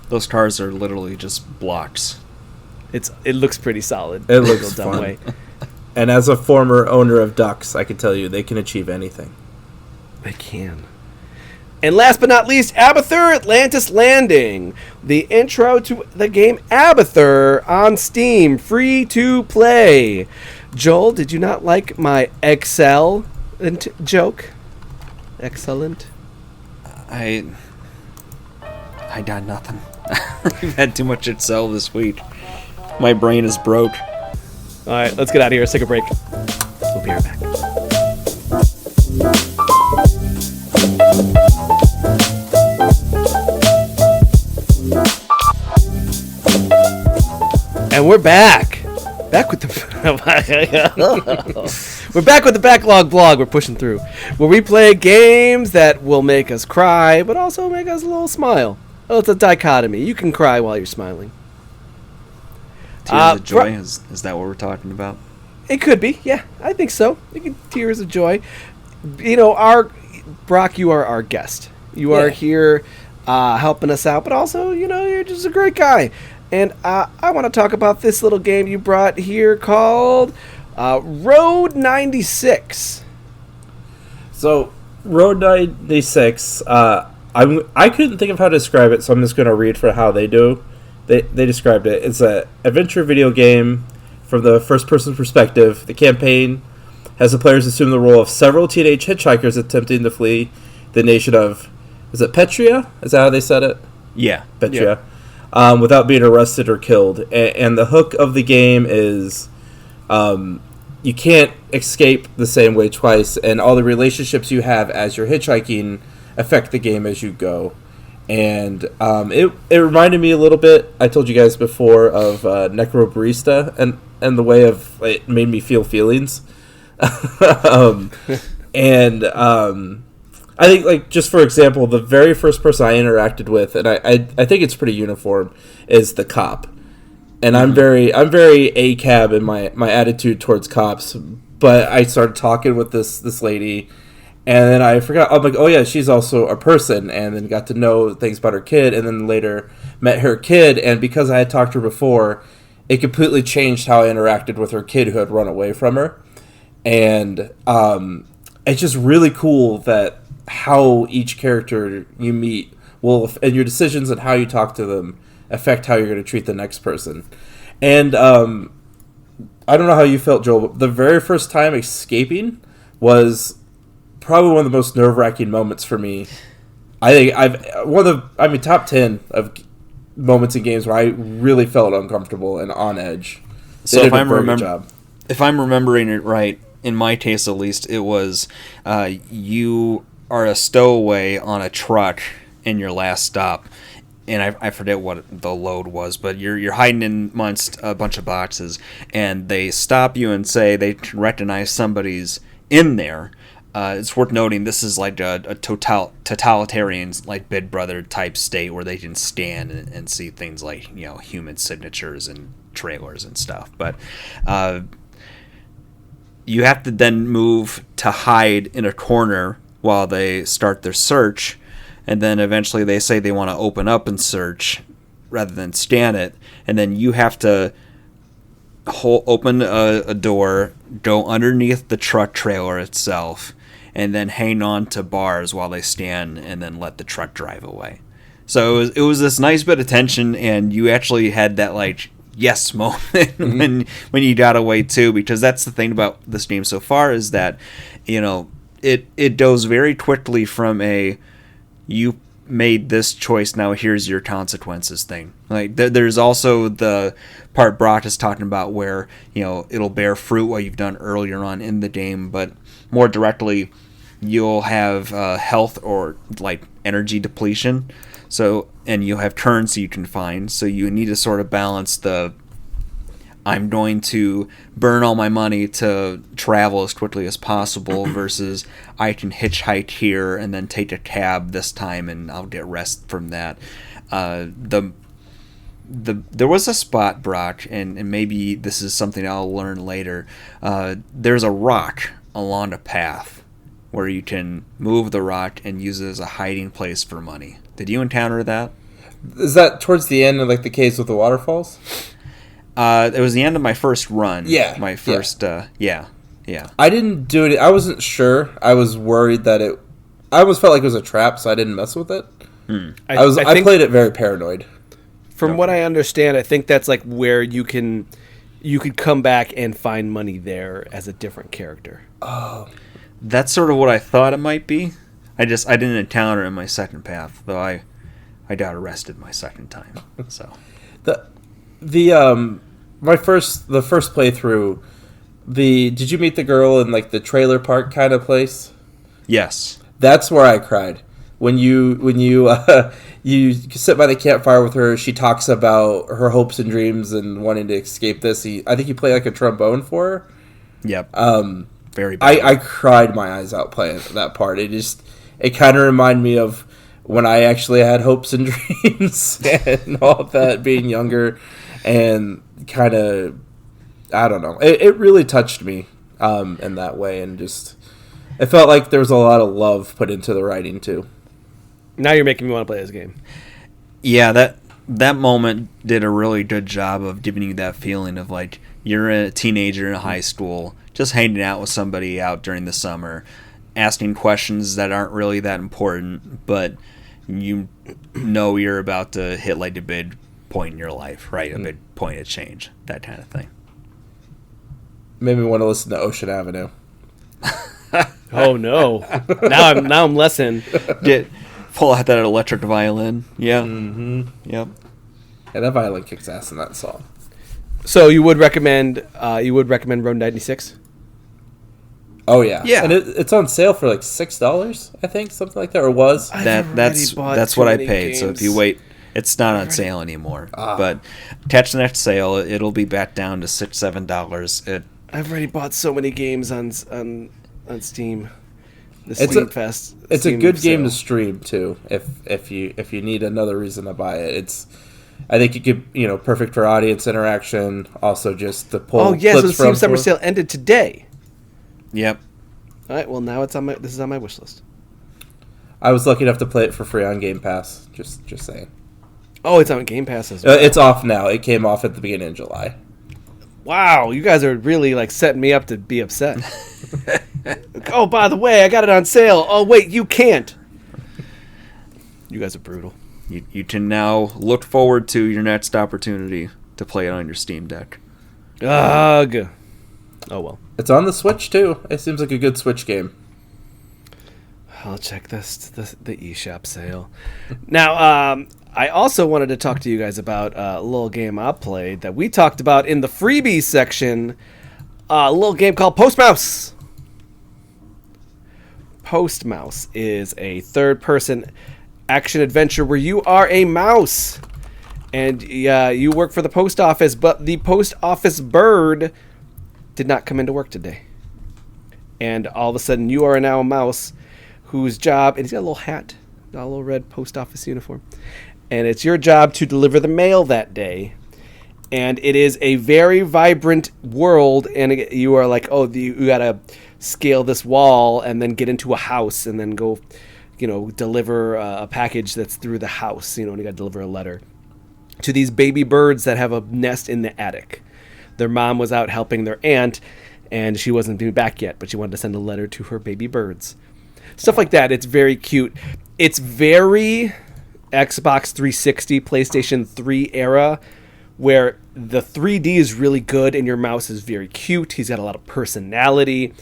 Those cars are literally just blocks. It looks pretty solid. It looks fun. Way. And as a former owner of ducks, I can tell you they can achieve anything. They can. And last but not least, Abathor Atlantis Landing. The intro to the game Abathor on Steam. Free to play. Joel, did you not like my excellent joke? Excellent? I got nothing. We've had too much Excel this week. My brain is broke. All right, let's get out of here. Let's take a break. We'll be right back. And we're back. Back with the we're back with the Backlog Blog. We're pushing through, where we play games that will make us cry, but also make us a little smile. Oh, it's a dichotomy. You can cry while you're smiling. Tears of joy? Is that what we're talking about? It could be, yeah. I think so. Tears of joy. Brok, you are our guest. You are here helping us out, but also, you're just a great guy. And I want to talk about this little game you brought here called Road 96. So, Road 96, I couldn't think of how to describe it, so I'm just going to read for how they do. They described it. It's an adventure video game from the first-person perspective. The campaign has the players assume the role of several teenage hitchhikers attempting to flee the nation of... Is it Petria? Is that how they said it? Yeah. Petria. Yeah. Without being arrested or killed. And the hook of the game is you can't escape the same way twice, and all the relationships you have as you're hitchhiking affect the game as you go. And it reminded me a little bit, I told you guys before, of Necrobarista, and the way of it made me feel feelings. I think, like, just for example, the very first person I interacted with, and I think it's pretty uniform, is the cop. And I'm very ACAB in my attitude towards cops, but I started talking with this lady, and then I forgot, I'm like, oh yeah, she's also a person, and then got to know things about her kid, and then later met her kid, and because I had talked to her before, it completely changed how I interacted with her kid who had run away from her. And it's just really cool that how each character you meet will, and your decisions and how you talk to them affect how you're going to treat the next person. And I don't know how you felt, Joel, but the very first time escaping was probably one of the most nerve-wracking moments for me. I think top 10 of moments in games where I really felt uncomfortable and on edge. So if I'm remembering it right, in my case at least, it was you are a stowaway on a truck in your last stop, and I forget what the load was, but you're hiding in amongst a bunch of boxes, and they stop you and say they recognize somebody's in there. It's worth noting this is like a totalitarian, like Big Brother type state where they can scan and see things like, you know, human signatures and trailers and stuff. But you have to then move to hide in a corner while they start their search, and then eventually they say they want to open up and search rather than scan it, and then you have to open a door, go underneath the truck trailer itself, and then hang on to bars while they stand and then let the truck drive away. So it was this nice bit of tension, and you actually had that, like, yes moment when you got away too, because that's the thing about this game so far is that, you know, it goes very quickly from a you made this choice, now here's your consequences thing. Like there's also the part Brok is talking about where, you know, it'll bear fruit what you've done earlier on in the game, but more directly you'll have health or like energy depletion, so, and you'll have currency you can find, so you need to sort of balance the I'm going to burn all my money to travel as quickly as possible versus I can hitchhike here and then take a cab this time and I'll get rest from that. There was a spot, Brok, and maybe this is something I'll learn later. There's a rock along a path where you can move the rock and use it as a hiding place for money. Did you encounter that? Is that towards the end of like the caves with the waterfalls? It was the end of my first run. Yeah. My first, yeah. I didn't do it. I wasn't sure. I was worried that I almost felt like it was a trap, so I didn't mess with it. I played it very paranoid. From what I understand, I think that's like where you could come back and find money there as a different character. Oh. That's sort of what I thought it might be. I didn't encounter it in my second path, though I got arrested my second time. So the first playthrough, did you meet the girl in like the trailer park kind of place? Yes. That's where I cried. When you you sit by the campfire with her, she talks about her hopes and dreams and wanting to escape this. I think you play like a trombone for her. Yep. Very bad. I cried my eyes out playing that part. It kind of reminded me of when I actually had hopes and dreams and all of that, being younger, and kind of, I don't know. It really touched me in that way, and just, it felt like there was a lot of love put into the writing too. Now you're making me want to play this game. Yeah, that moment did a really good job of giving you that feeling of like you're a teenager in high school, just hanging out with somebody out during the summer, asking questions that aren't really that important, but you know you're about to hit like a big point in your life, right? A big point of change, that kind of thing. Made me want to listen to Ocean Avenue. Oh no! Now I'm less in. Pull out that electric violin. Yeah. Mm-hmm. Yep. Yeah, that violin kicks ass in that song. So you would recommend Road 96? Oh yeah, Yeah. and it's on sale for like $6, I think, something like that, or was. That's what I paid. So if you wait, it's not on sale anymore. But catch the next sale. It'll be back down to $6-7. I've already bought so many games on Steam. It's a good game to stream too. If you need another reason to buy it, I think you could perfect for audience interaction. Also, just to pull. Oh yes, clips the Steam Summer Sale ended today. Yep. All right. Well, now this is on my wish list. I was lucky enough to play it for free on Game Pass. Just saying. Oh, it's on Game Pass as well. It's off now. It came off at the beginning of July. Wow, you guys are really like setting me up to be upset. Oh, by the way, I got it on sale. Oh, wait, you can't. You guys are brutal. You can now look forward to your next opportunity to play it on your Steam Deck. Ugh. Oh well. It's on the Switch too. It seems like a good Switch game. I'll check the eShop sale. Now, I also wanted to talk to you guys about a little game I played that we talked about in the Freebies section. A little game called Postmouse. Postmouse is a third-person action adventure where you are a mouse. And you work for the post office, but the post office bird did not come into work today. And all of a sudden, you are now a mouse whose job... And he's got a little hat, a little red post office uniform. And it's your job to deliver the mail that day. And it is a very vibrant world, and you are like, oh, you gotta scale this wall and then get into a house and then go, deliver a package that's through the house, and you gotta deliver a letter to these baby birds that have a nest in the attic. Their mom was out helping their aunt, and she wasn't back yet, but she wanted to send a letter to her baby birds. Stuff like that. It's very cute. It's very Xbox 360, PlayStation 3 era, where the 3D is really good and your mouse is very cute. He's got a lot of personality.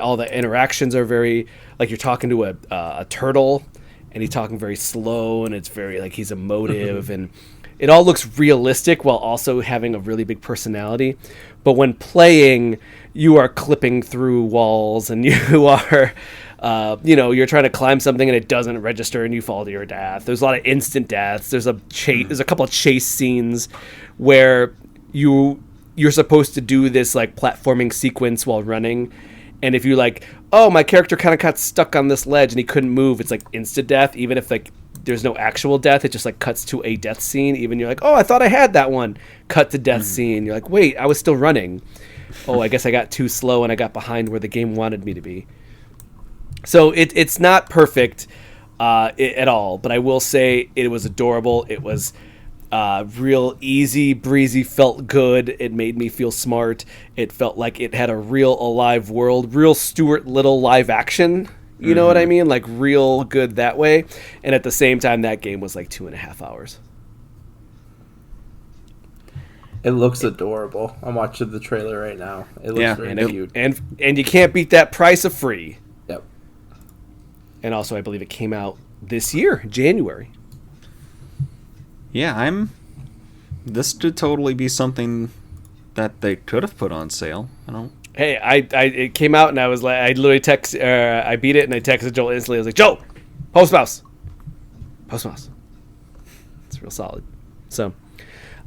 All the interactions are very, like you're talking to a turtle, and he's talking very slow, and it's very like he's emotive, and it all looks realistic while also having a really big personality. But when playing, you are clipping through walls, and you are, you're trying to climb something and it doesn't register and you fall to your death. There's a lot of instant deaths. There's a couple of chase scenes where you're supposed to do this like platforming sequence while running. And if you like, oh, my character kind of got stuck on this ledge and he couldn't move, it's like instant death. Even if like there's no actual death, it just like cuts to a death scene. Even you're like, oh, I thought I had that one. Cut to death scene. You're like, wait, I was still running. Oh, I guess I got too slow and I got behind where the game wanted me to be. So it's not perfect at all, but I will say it was adorable. It was real easy, breezy, felt good. It made me feel smart. It felt like it had a real alive world, real Stuart Little live action. You know what I mean? Like real good that way. And at the same time, that game was like 2.5 hours. It looks adorable. I'm watching the trailer right now. It looks very cute. And you can't beat that price of free. Yep. And also, I believe it came out this year, January. Yeah, this could totally be something that they could have put on sale. Hey, it came out and I was like, I literally I beat it and I texted Joel instantly. I was like, Joel, Postmouse. It's real solid. So,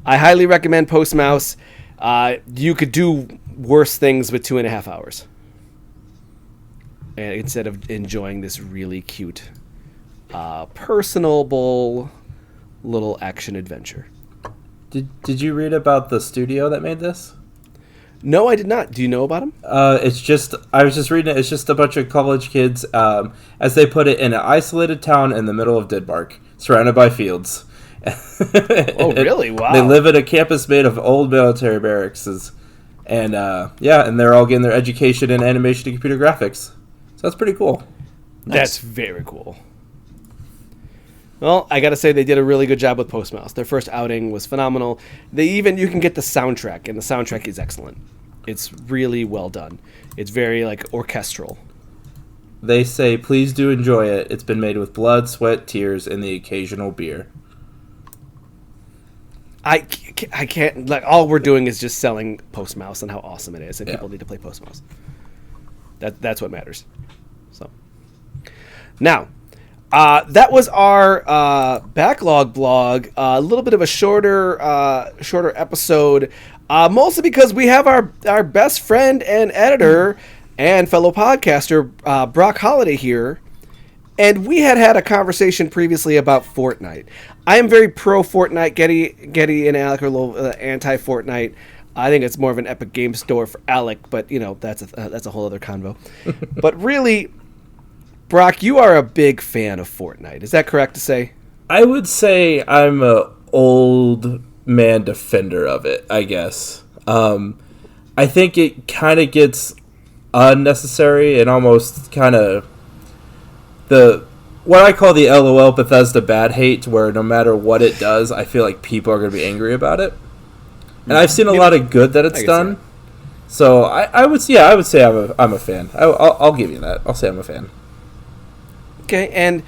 I highly recommend Postmouse. You could do worse things with 2.5 hours. And instead of enjoying this really cute, personable little action adventure. Did you read about the studio that made this? No, I did not. Do you know about them? I was just reading it. It's just a bunch of college kids, as they put it, in an isolated town in the middle of Denmark, surrounded by fields. Oh, really? Wow. They live at a campus made of old military barracks, and and they're all getting their education in animation and computer graphics. So that's pretty cool. Nice. That's very cool. Well, I gotta say they did a really good job with Postmouse. Their first outing was phenomenal. You can get the soundtrack, and the soundtrack is excellent. It's really well done. It's very like orchestral. They say, please do enjoy it. It's been made with blood, sweat, tears, and the occasional beer. I can't, like, all we're doing is just selling Postmouse and how awesome it is, and people need to play Postmouse. That's what matters. So now, that was our backlog blog. A little bit of a shorter episode, mostly because we have our best friend and editor and fellow podcaster Brok Holliday here, and we had a conversation previously about Fortnite. I am very pro Fortnite. Getty and Alec are a little anti Fortnite. I think it's more of an Epic Game Store for Alec, but that's a whole other convo. But really, Brok, you are a big fan of Fortnite. Is that correct to say? I would say I'm a old man defender of it, I guess. I think it kind of gets unnecessary and almost kind of what I call the LOL Bethesda bad hate, where no matter what it does, I feel like people are going to be angry about it. And I've seen a lot of good that it's done. So I would say I'm a fan. I'll give you that. I'll say I'm a fan. Okay, and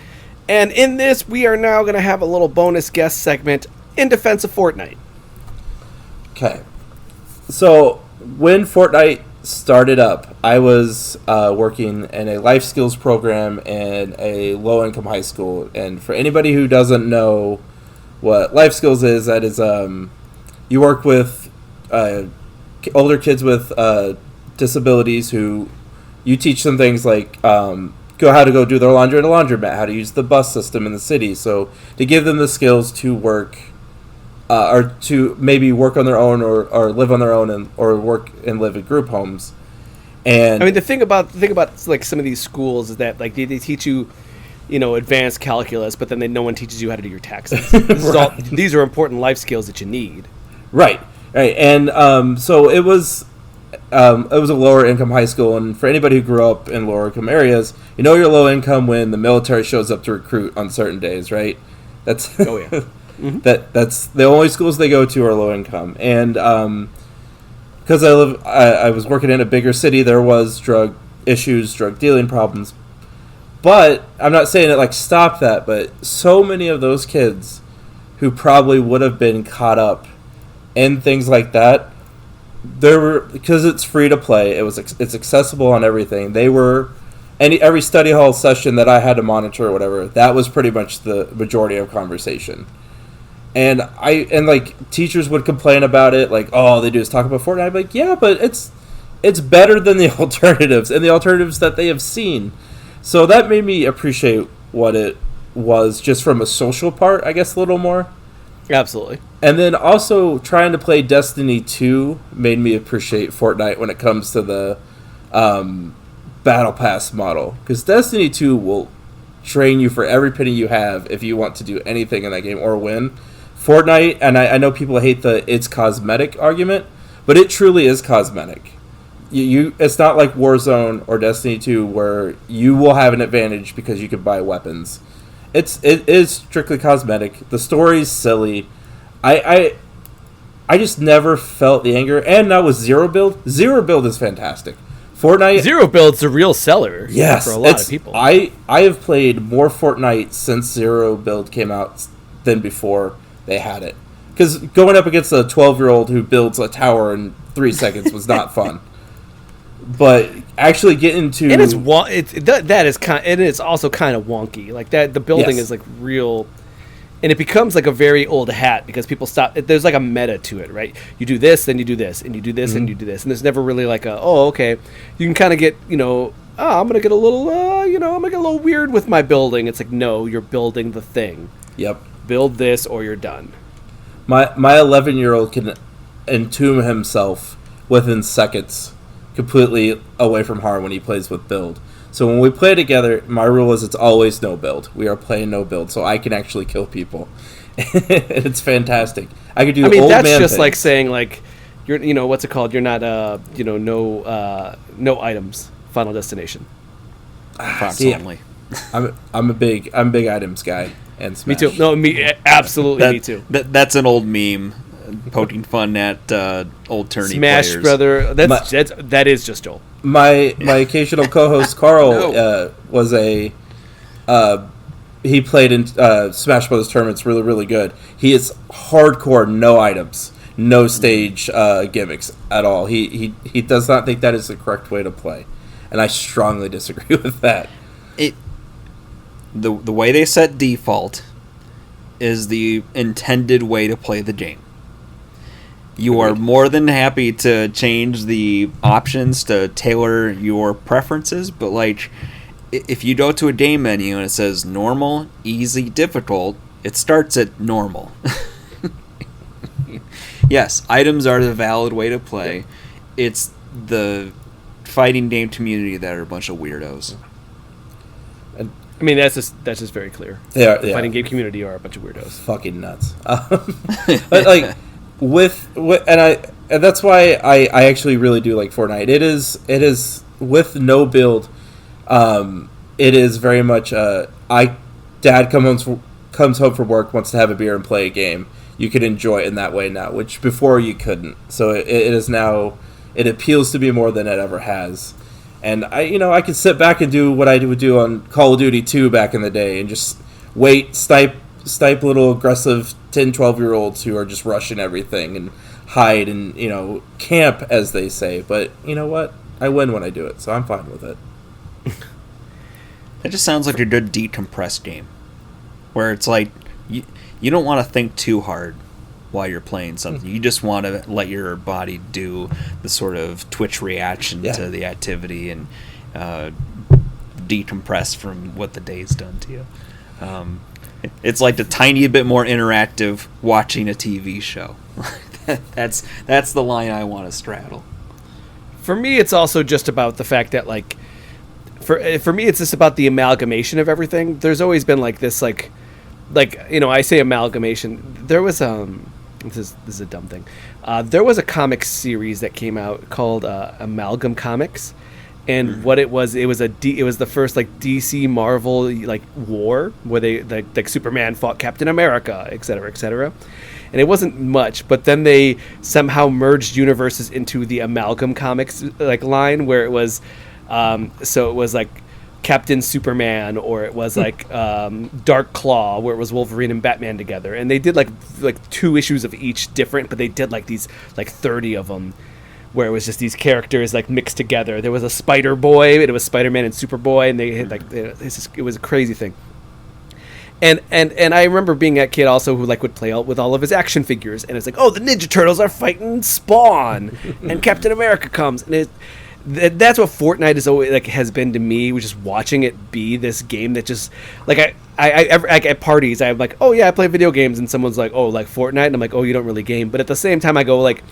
in this, we are now going to have a little bonus guest segment in Defense of Fortnite. Okay. So when Fortnite started up, I was working in a life skills program in a low-income high school. And for anybody who doesn't know what life skills is, that is you work with older kids with disabilities who you teach them things like how to go do their laundry at a laundromat, how to use the bus system in the city. So to give them the skills to work or to maybe work on their own or live on their own or work and live in group homes. And I mean, the thing about like some of these schools is that like they teach you, advanced calculus, but then no one teaches you how to do your taxes. Right. These are important life skills that you need. Right. And so it was a lower income high school, and for anybody who grew up in lower income areas, you're low income when the military shows up to recruit on certain days, right? That's oh yeah. Mm-hmm. That's the only schools they go to are low income, and because I was working in a bigger city, there was drug dealing problems, but I'm not saying it like stop that, but so many of those kids who probably would have been caught up in things like that, because it's free to play, it's accessible on everything. Every study hall session that I had to monitor or whatever, that was pretty much the majority of conversation. And like teachers would complain about it, like, oh, all they do is talk about Fortnite. I'm like, yeah, but it's better than the alternatives and the alternatives that they have seen. So that made me appreciate what it was just from a social part, I guess, a little more. Absolutely. And then also trying to play Destiny 2 made me appreciate Fortnite when it comes to the Battle Pass model. Because Destiny 2 will train you for every penny you have if you want to do anything in that game or win. Fortnite, and I know people hate it's cosmetic argument, but it truly is cosmetic. It's not like Warzone or Destiny 2 where you will have an advantage because you can buy weapons. It is strictly cosmetic. The story's silly. I just never felt the anger. And now with Zero Build is fantastic. Fortnite Zero Build's a real seller. Yes, for a lot of people. I have played more Fortnite since Zero Build came out than before they had it. Because going up against a 12-year-old who builds a tower in 3 seconds was not fun. But actually getting to and it's also kind of wonky. Like that, the building is like real, and it becomes like a very old hat because people stop. There's like a meta to it, right? You do this, then you do this, and you do this, and you do this, and there's never really like okay. You can kind of get I'm gonna get a little I'm gonna get a little weird with my building. It's like no, you're building the thing. Yep. Build this or you're done. My 11-year-old can entomb himself within seconds. Completely away from harm when he plays with build. So when we play together, my rule is it's always no build. We are playing no build, so I can actually kill people. It's fantastic. I could do. I mean, that's just things. Like saying like you're what's it called? You're not no items. Final destination. Only. I'm a big items guy and Smash. Me too. No, absolutely me too. That's an old meme. Poking fun at old tourney Smash players. brother. That is just Joel. My occasional co-host Carl was he played in Smash Brothers tournaments really, really good. He is hardcore, no items, no stage gimmicks at all. He does not think that is the correct way to play. and I strongly disagree with that. The way they set default is the intended way to play the game. You are more than happy to change the options to tailor your preferences, but like if you go to a game menu and it says normal, easy, difficult, it starts at normal. Yes, items are the valid way to play. It's the fighting game community that are a bunch of weirdos. I mean, that's just very clear. The fighting game community are a bunch of weirdos. Fucking nuts. But like and that's why I actually really do like Fortnite. It is with no build. It is very much dad comes home from work, wants to have a beer and play a game. You can enjoy it in that way now, which before you couldn't. So it is now, it appeals to me more than it ever has. And I could sit back and do what I would do on Call of Duty 2 back in the day and just snipe little aggressive 10, 12-year-olds who are just rushing everything and hide and, camp, as they say. But you know what? I win when I do it, so I'm fine with it. That just sounds like a good decompressed game, where it's like you don't want to think too hard while you're playing something. You just want to let your body do the sort of twitch reaction to the activity and decompress from what the day's done to you. It's like a tiny bit more interactive watching a TV show. That's the line I want to straddle. For me, it's also just about the fact that, like, for me, it's just about the amalgamation of everything. There's always been like this, like I say amalgamation. There was this is a dumb thing. There was a comic series that came out called Amalgam Comics, and what it was the first like DC Marvel like war where they like Superman fought Captain America, etc., etc. And it wasn't much, but then they somehow merged universes into the Amalgam Comics like line where it was, so it was like Captain Superman, or it was like Dark Claw, where it was Wolverine and Batman together, and they did like 2 issues of each different, but they did like these like 30 of them, where it was just these characters like mixed together. There was a Spider Boy, it was Spider-Man and Superboy, and they had like it was a crazy thing. And I remember being that kid also who like would play out with all of his action figures, and it's like, oh, the Ninja Turtles are fighting Spawn, and Captain America comes, and that's what Fortnite is always like has been to me, which is watching it be this game that just like I at parties I'm like, oh yeah, I play video games, and someone's like, oh, like Fortnite, and I'm like, oh, you don't really game. But at the same time I go like,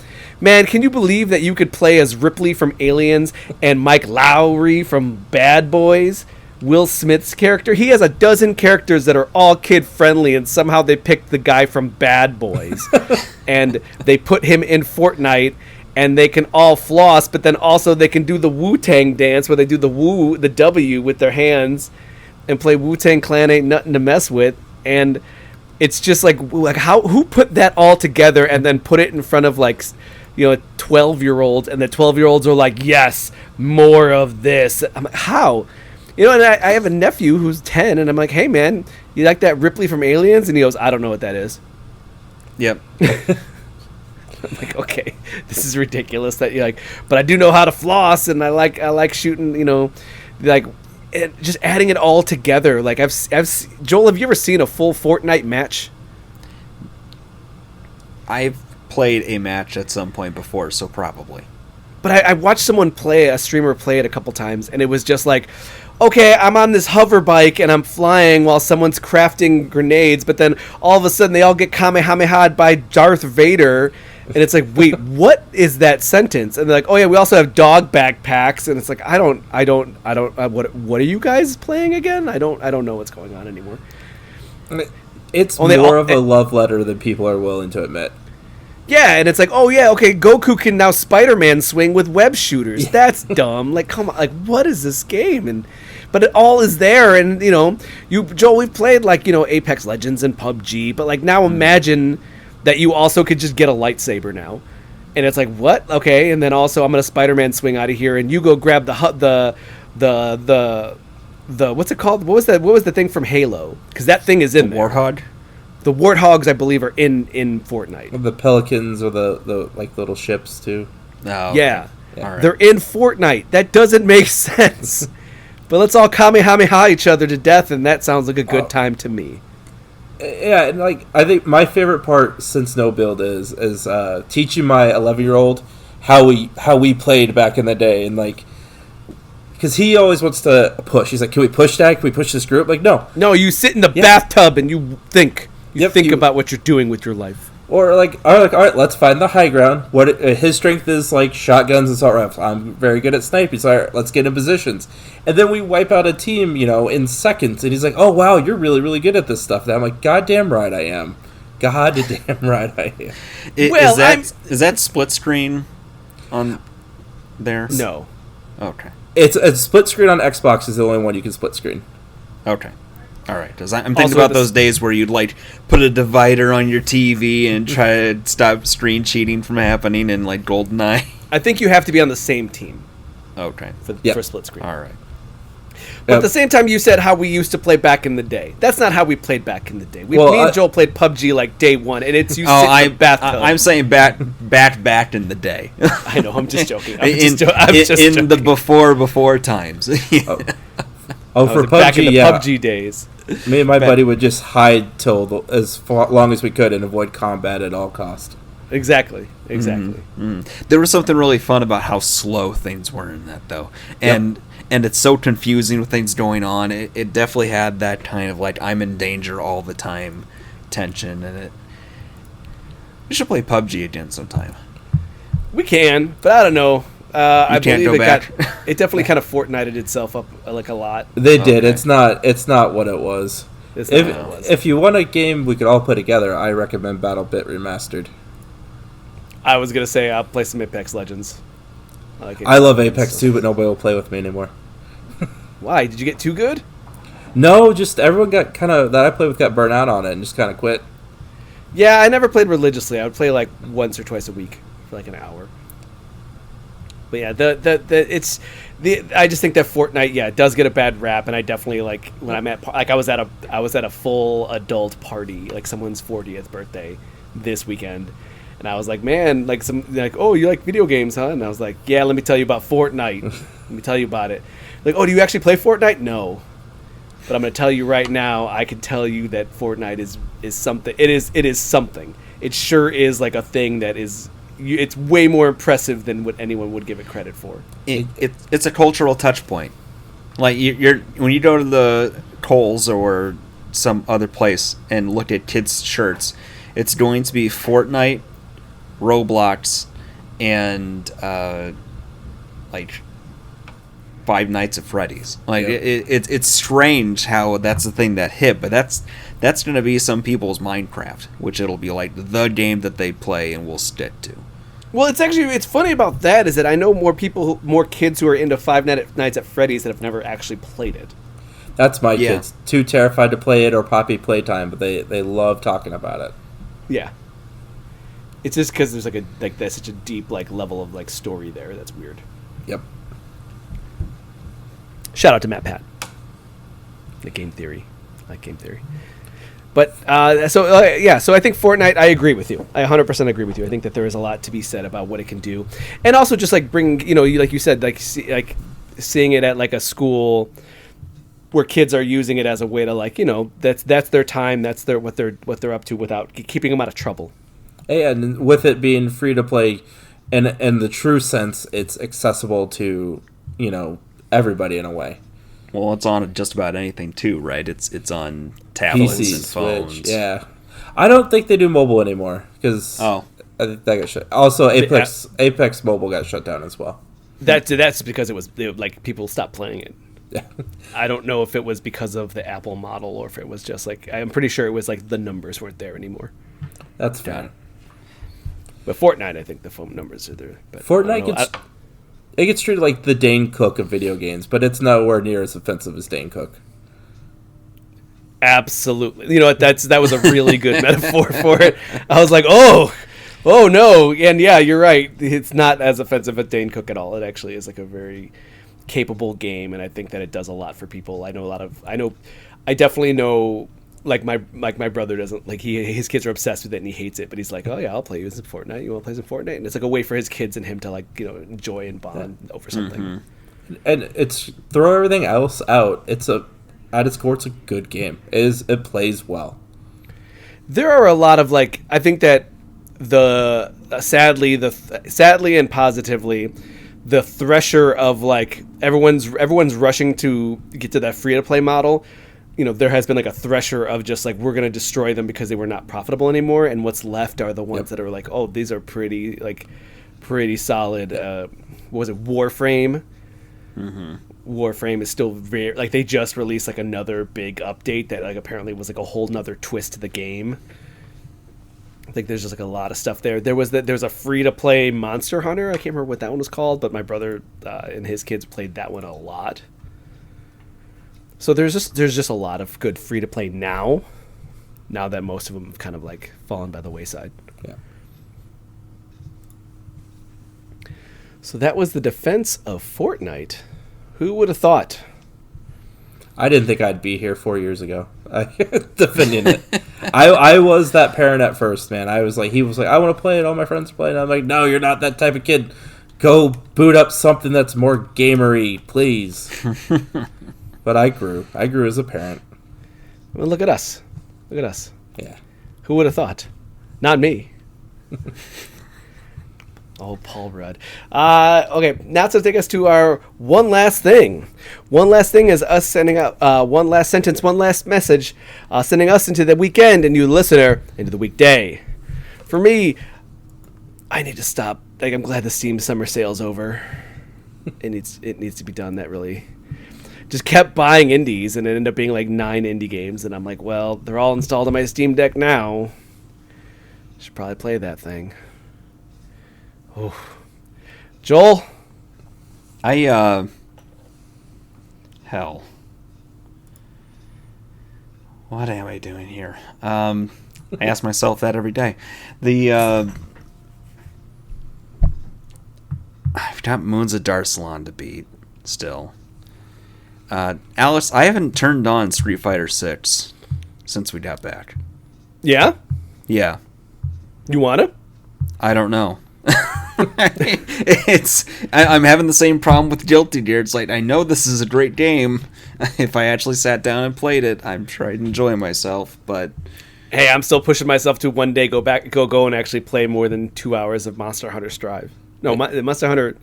man, can you believe that you could play as Ripley from Aliens and Mike Lowry from Bad Boys? Will Smith's character, he has a dozen characters that are all kid friendly, and somehow they picked the guy from Bad Boys and they put him in Fortnite, and they can all floss, but then also they can do the Wu-Tang dance where they do the W with their hands and play Wu-Tang Clan Ain't Nothing to Mess With. And it's just like who put that all together and then put it in front of 12-year-olds, and the 12-year-olds are like, yes, more of this. I'm like, how? And I have a nephew who's 10, and I'm like, hey man, you like that Ripley from Aliens? And he goes, I don't know what that is. Yep. I'm like, okay, this is ridiculous that you're like, but I do know how to floss, and I like shooting, like, and just adding it all together. Like Joel, have you ever seen a full Fortnite match? I've played a match at some point before, so probably. But I watched a streamer play it a couple times, and it was just like, okay, I'm on this hover bike and I'm flying while someone's crafting grenades, but then all of a sudden they all get kamehameha'd by Darth Vader. And it's like, wait, what is that sentence? And they're like, oh yeah, we also have dog backpacks. And it's like, what are you guys playing again? I don't know what's going on anymore. It's more of a love letter than people are willing to admit. Yeah, and it's like, oh yeah, okay, Goku can now Spider-Man swing with web shooters. Yeah. That's dumb. Like, come on, like, what is this game? But it all is there, and Joel, we've played Apex Legends and PUBG, but like now imagine that you also could just get a lightsaber now, and it's like, what? Okay, and then also I'm gonna Spider-Man swing out of here, and you go grab the what's it called? What was the thing from Halo? Because that thing is in there. Warthog. The Warthogs, I believe, are in Fortnite. The Pelicans or the like little ships too. Oh, yeah. All right. They're in Fortnite. That doesn't make sense. But let's all Kamehameha each other to death, and that sounds like a good time to me. Yeah, and like I think my favorite part since No Build is teaching my 11-year-old how we played back in the day, and like because he always wants to push. He's like, "Can we push that? Can we push this group?" Like, no, you sit in the bathtub and you think about what you're doing with your life. Or like, all right, let's find the high ground. What his strength is like shotguns and assault rifles. I'm very good at sniping, so all right, let's get in positions. And then we wipe out a team, in seconds. And he's like, "Oh wow, you're really, really good at this stuff." And I'm like, "Goddamn right I am. Goddamn right I am." Is that split screen on there? No. Okay. It's a split screen on Xbox is the only one you can split screen. Okay. All right. Because I'm thinking about those days where you'd like put a divider on your TV and try to stop screen cheating from happening in like GoldenEye. I think you have to be on the same team. Okay. For split screen. All right. But at the same time, you said how we used to play back in the day. That's not how we played back in the day. Me and Joel played PUBG like day one, and it's you sit in the bathtub. I'm saying back in the day. I know. I'm just joking. In the before times. For PUBG, back in the PUBG days. Me and my buddy would just hide till as long as we could and avoid combat at all cost. Exactly. Mm-hmm. There was something really fun about how slow things were in that, though, and it's so confusing with things going on. It definitely had that kind of like I'm in danger all the time tension, and we should play PUBG again sometime. We can, but I don't know. I can't believe go back. It definitely kind of Fortnited itself up like a lot. They did. It's not what it was. If you want a game we could all play together, I recommend BattleBit Remastered. I was gonna say I'll play some Apex Legends. I love Apex too, but nobody will play with me anymore. Why? Did you get too good? No, just everyone got that I played with got burnt out on it and just kind of quit. Yeah, I never played religiously. I would play like once or twice a week for like an hour. But yeah, I just think that Fortnite, it does get a bad rap, and I definitely like when I'm at I was at a full adult party, like someone's 40th birthday this weekend, and I was like, man, oh, you like video games, huh? And I was like, yeah, let me tell you about Fortnite. Let me tell you about it. Like, oh, do you actually play Fortnite? No, but I'm gonna tell you right now, I can tell you that Fortnite is something. It is something. It sure is like a thing that is. It's way more impressive than what anyone would give it credit for. It's a cultural touch point. Like when you go to the Kohl's or some other place and look at kids' shirts, it's going to be Fortnite, Roblox, and like Five Nights at Freddy's. Like it's strange how that's the thing that hit, but that's going to be some people's Minecraft, which it'll be like the game that they play and will stick to. Well, it's funny about that is that I know more kids who are into Five Nights at Freddy's that have never actually played it. That's my kids. Too terrified to play it or Poppy Playtime, but they love talking about it. Yeah. It's just because there's there's such a deep level of story there. That's weird. Yep. Shout out to Matt Pat. The Game Theory. I like Game Theory. But, so I think Fortnite, I agree with you. I 100% agree with you. I think that there is a lot to be said about what it can do. And also just, bring, like you said, seeing it at, a school where kids are using it as a way to, that's their time, that's what they're up to without keeping them out of trouble. And with it being free to play, in the true sense, it's accessible to, everybody in a way. Well, it's on just about anything too, right? It's on tablets PCs, and phones. Switch, yeah. I don't think they do mobile anymore because I think that got shut. Also, Apex Mobile got shut down as well. That's because people stopped playing it. Yeah. I don't know if it was because of the Apple model or if it was just I'm pretty sure it was the numbers weren't there anymore. That's fine. But Fortnite, I think the phone numbers are there. But Fortnite gets treated like the Dane Cook of video games, but it's nowhere near as offensive as Dane Cook. Absolutely. You know what? That was a really good metaphor for it. I was like, oh no. And yeah, you're right. It's not as offensive as Dane Cook at all. It actually is a very capable game, and I think that it does a lot for people. I definitely know my brother doesn't like his kids are obsessed with it and he hates it, but he's like, oh yeah, I'll play you some Fortnite. You want to play some Fortnite? And it's like a way for his kids and him to like enjoy and bond over something. Mm-hmm. And it's throw everything else out. At its core, it's a good game. It plays well. There are a lot of I think that sadly and positively, the thresher of everyone's rushing to get to that free to play model. There has been a thresher of just we're going to destroy them because they were not profitable anymore, and what's left are the ones that are oh, these are pretty solid. What was it, Warframe? Mm-hmm. Warframe is still very they just released another big update that apparently was a whole nother twist to the game. I think there's just a lot of stuff there. There's a free to play Monster Hunter. I can't remember what that one was called, but my brother and his kids played that one a lot. So there's just a lot of good free to play now that most of them have kind of fallen by the wayside. Yeah. So that was the Defense of Fortnite. Who would have thought? I didn't think I'd be here 4 years ago defending it. I was that parent at first, man. He was like, I want to play it. All my friends play it. I'm like, no, you're not that type of kid. Go boot up something that's more gamery, please. But I grew as a parent. Well, look at us. Yeah. Who would have thought? Not me. Oh, Paul Rudd. Okay, now to take us to our one last thing. One last thing is us sending out one last sentence, one last message, sending us into the weekend and you, the listener, into the weekday. For me, I need to stop. I'm glad the Steam summer sale's over. It needs to be done. That really just kept buying indies, and it ended up being 9 indie games, and I'm like, well, they're all installed on my Steam Deck now. Should probably play that thing. Oh, Joel, hell, what am I doing here? I ask myself that every day. I've got Moons of Darsalon to beat still. Alice, I haven't turned on Street Fighter 6 since we got back. Yeah? Yeah. You want to? I don't know. I'm having the same problem with Guilty Gear. It's I know this is a great game. If I actually sat down and played it, I'm sure I'd enjoy myself, but hey, I'm still pushing myself to one day go and actually play more than 2 hours of Monster Hunter Strive. No, Monster Hunter,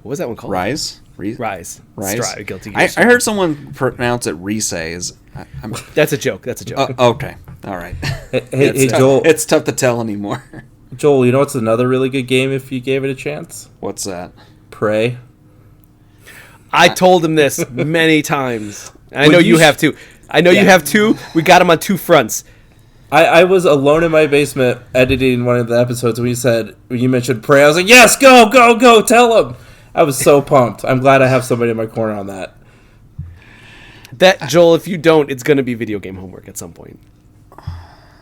what was that one called? Rise. Strive, Guilty Gear. I heard someone pronounce it Rise. That's a joke. Okay. All right. Hey, Joel. It's tough to tell anymore. Joel, you know what's another really good game if you gave it a chance? What's that? Prey. I told him this many times. I know you have too. You have too. We got him on two fronts. I was alone in my basement editing one of the episodes when you mentioned Prey. I was like, yes, go, tell him. I was so pumped. I'm glad I have somebody in my corner on that. Joel, if you don't, it's going to be video game homework at some point.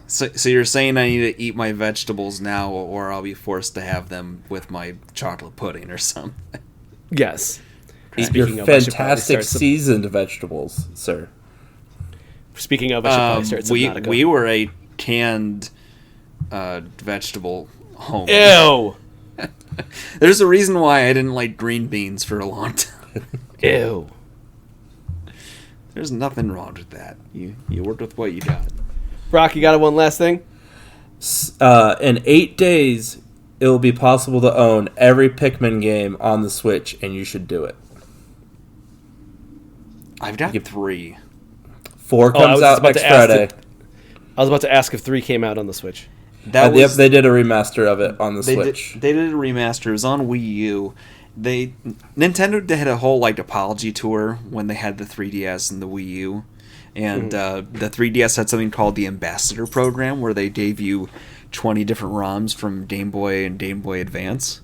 So you're saying I need to eat my vegetables now, or I'll be forced to have them with my chocolate pudding or something? Yes. Eat your fantastic seasoned vegetables, sir. Speaking of, I should probably start Subnautica. We were a canned vegetable home. Ew! There's a reason why I didn't like green beans for a long time. Ew. There's nothing wrong with that. You worked with what you got. Brok, you got one last thing? In 8 days, it will be possible to own every Pikmin game on the Switch, and you should do it. I've got 3. 4 comes out next Friday. I was about to ask if 3 came out on the Switch. Yep, they did a remaster of it on the Switch. They did a remaster. It was on Wii U. Nintendo did a whole apology tour when they had the 3DS and the Wii U. And the 3DS had something called the Ambassador Program, where they gave you 20 different ROMs from Game Boy and Game Boy Advance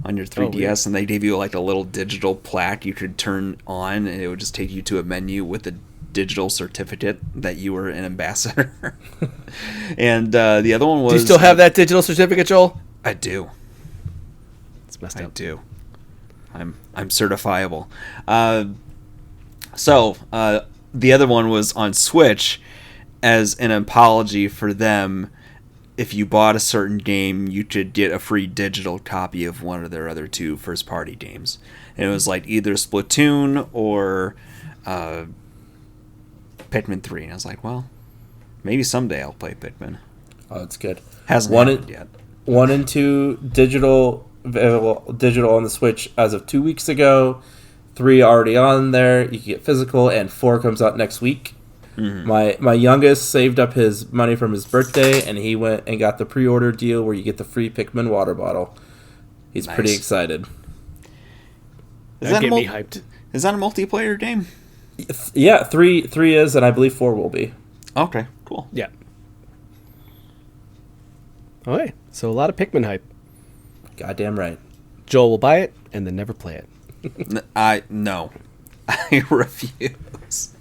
on your 3DS, and they gave you a little digital plaque you could turn on, and it would just take you to a menu with a digital certificate that you were an ambassador. And the other one was... Do you still have that digital certificate, Joel? I do. It's messed up. I do. I'm certifiable. So... the other one was on Switch, as an apology for them, if you bought a certain game, you could get a free digital copy of one of their other 2 first-party games. And it was like either Splatoon or Pikmin 3. And I was like, well, maybe someday I'll play Pikmin. Oh, it's good. Hasn't happened yet. 1 and 2 digital on the Switch as of 2 weeks ago. 3 already on there. You can get physical, and 4 comes out next week. Mm-hmm. My youngest saved up his money from his birthday, and he went and got the pre-order deal where you get the free Pikmin water bottle. He's pretty excited. That get me hyped. Is that a multiplayer game? Yeah, 3 is, and I believe 4 will be. Okay, cool. Yeah. All right, so a lot of Pikmin hype. Goddamn right. Joel will buy it and then never play it. No. I refuse.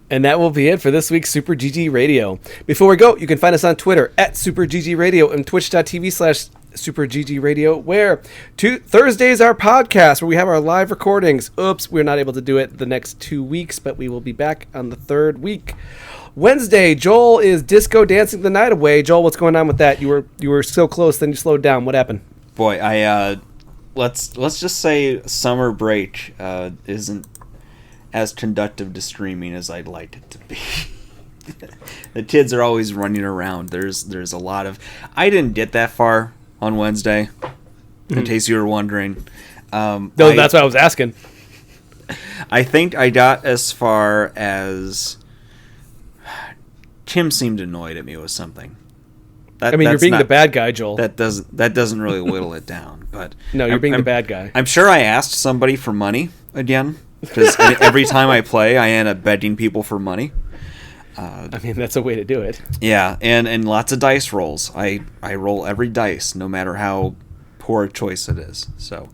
And that will be it for this week's Super GG Radio. Before we go, you can find us on Twitter at Super GG Radio and twitch.tv/Super GG Radio, where Thursdays our podcast, where we have our live recordings. Oops, we're not able to do it the next 2 weeks, but we will be back on the 3rd week. Wednesday, Joel is disco dancing the night away. Joel, what's going on with that? You were so close, then you slowed down. What happened? Boy, let's just say summer break isn't as conductive to streaming as I'd like it to be. The kids are always running around. There's a lot of... I didn't get that far on Wednesday, in case you were wondering. That's what I was asking. I think I got as far as... Kim seemed annoyed at me with something. You're being the bad guy, Joel. That doesn't really whittle it down. But no, you're being the bad guy. I'm sure I asked somebody for money again, because every time I play, I end up begging people for money. That's a way to do it. Yeah, and lots of dice rolls. I roll every dice, no matter how poor a choice it is. So,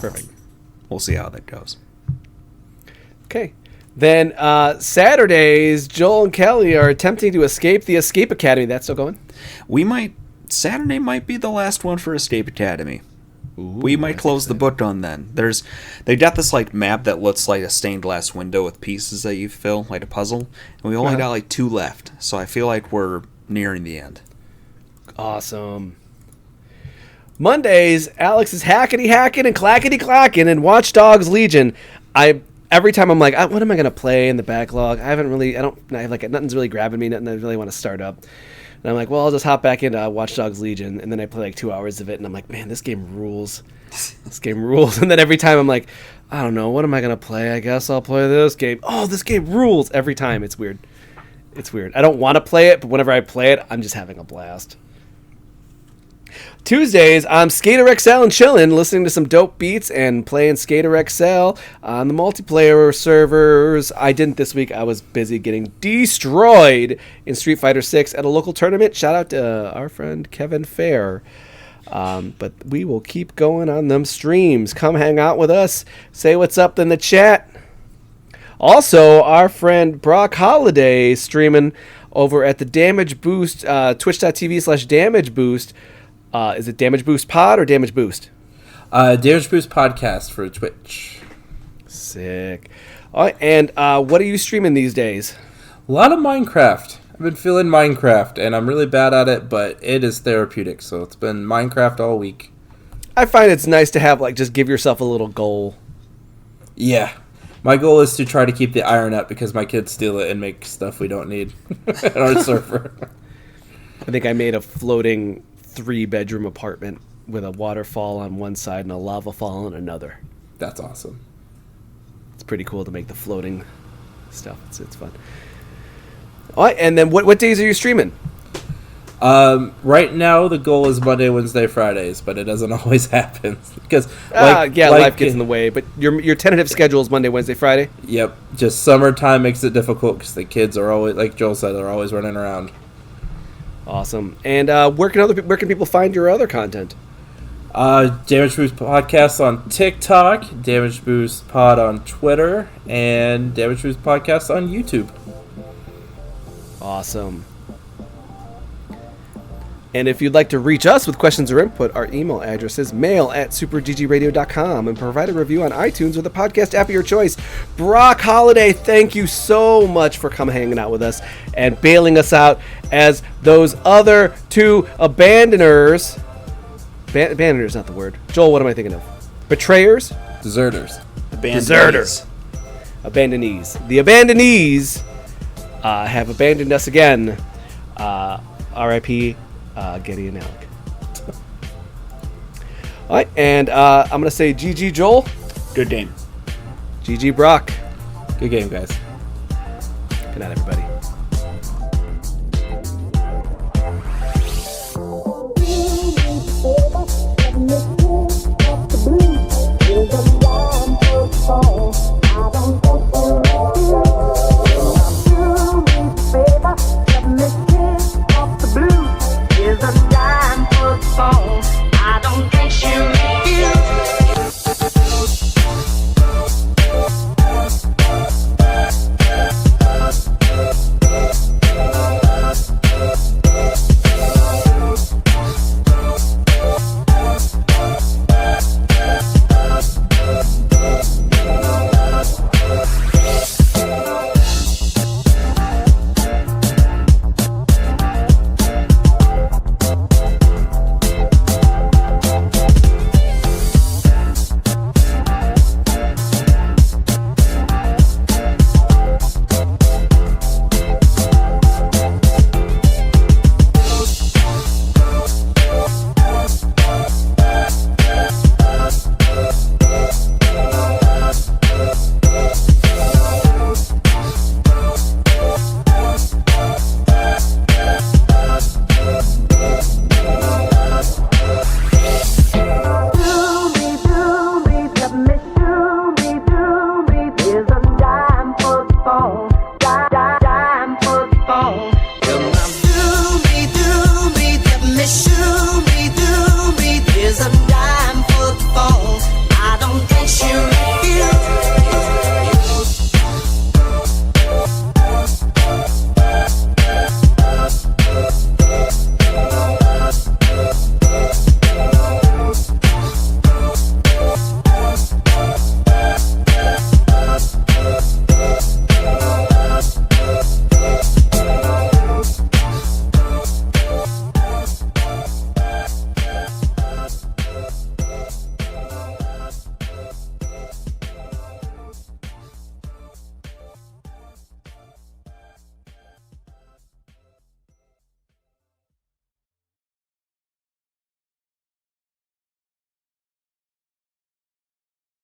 perfect. We'll see how that goes. Okay. Then Saturdays, Joel and Kelly are attempting to escape the Escape Academy. That's still going? Saturday might be the last one for Escape Academy. Ooh, we might close the book on then. They got this like map that looks like a stained glass window with pieces that you fill, like a puzzle, and we only got like 2 left. So I feel like we're nearing the end. Awesome. Mondays, Alex is hacking and clackety-clacking in Watch Dogs Legion. Every time I'm like, what am I gonna play in the backlog? Nothing's really grabbing me. Nothing I really want to start up. And I'm like, well, I'll just hop back into Watch Dogs Legion, and then I play like 2 hours of it, and I'm like, man, this game rules. This game rules. And then every time I'm like, I don't know, what am I gonna play? I guess I'll play this game. Oh, this game rules every time. It's weird. I don't want to play it, but whenever I play it, I'm just having a blast. Tuesdays, I'm Skater XL and chilling, listening to some dope beats and playing Skater XL on the multiplayer servers. I didn't this week. I was busy getting destroyed in Street Fighter 6 at a local tournament. Shout out to our friend Kevin Fair. But we will keep going on them streams. Come hang out with us. Say what's up in the chat. Also, our friend Brok Holliday streaming over at the Damage Boost, twitch.tv/Damage Boost. Is it Damage Boost Pod or Damage Boost? Damage Boost Podcast for Twitch. Sick. All right, and what are you streaming these days? A lot of Minecraft. I've been feeling Minecraft, and I'm really bad at it, but it is therapeutic, so it's been Minecraft all week. I find it's nice to have, just give yourself a little goal. Yeah. My goal is to try to keep the iron up because my kids steal it and make stuff we don't need in our server. I think I made a floating 3-bedroom apartment with a waterfall on one side and a lava fall on another. That's awesome. It's pretty cool to make the floating stuff. It's fun. All right, and then what days are you streaming? Right now the goal is Monday, Wednesday, Fridays, but it doesn't always happen because life gets in the way. But your tentative schedule is Monday, Wednesday, Friday. Yep, just summertime makes it difficult because the kids are always, like Joel said, they're always running around. Awesome. And where can people find your other content? Damage Boost Podcast on TikTok, Damage Boost Pod on Twitter, and Damage Boost Podcast on YouTube. Awesome. And if you'd like to reach us with questions or input, our email address is mail@superggradio.com, and provide a review on iTunes or the podcast app of your choice. Brok Holliday, thank you so much for coming hanging out with us and bailing us out as those other two abandoners. Abandoners, not the word. Joel, what am I thinking of? Betrayers? Deserters. Deserters. Abandonees. The abandonees have abandoned us again. R.I.P. Getty and Alec. All right, and I'm going to say GG Joel. Good game. GG Brok. Good game, guys. Good night, everybody.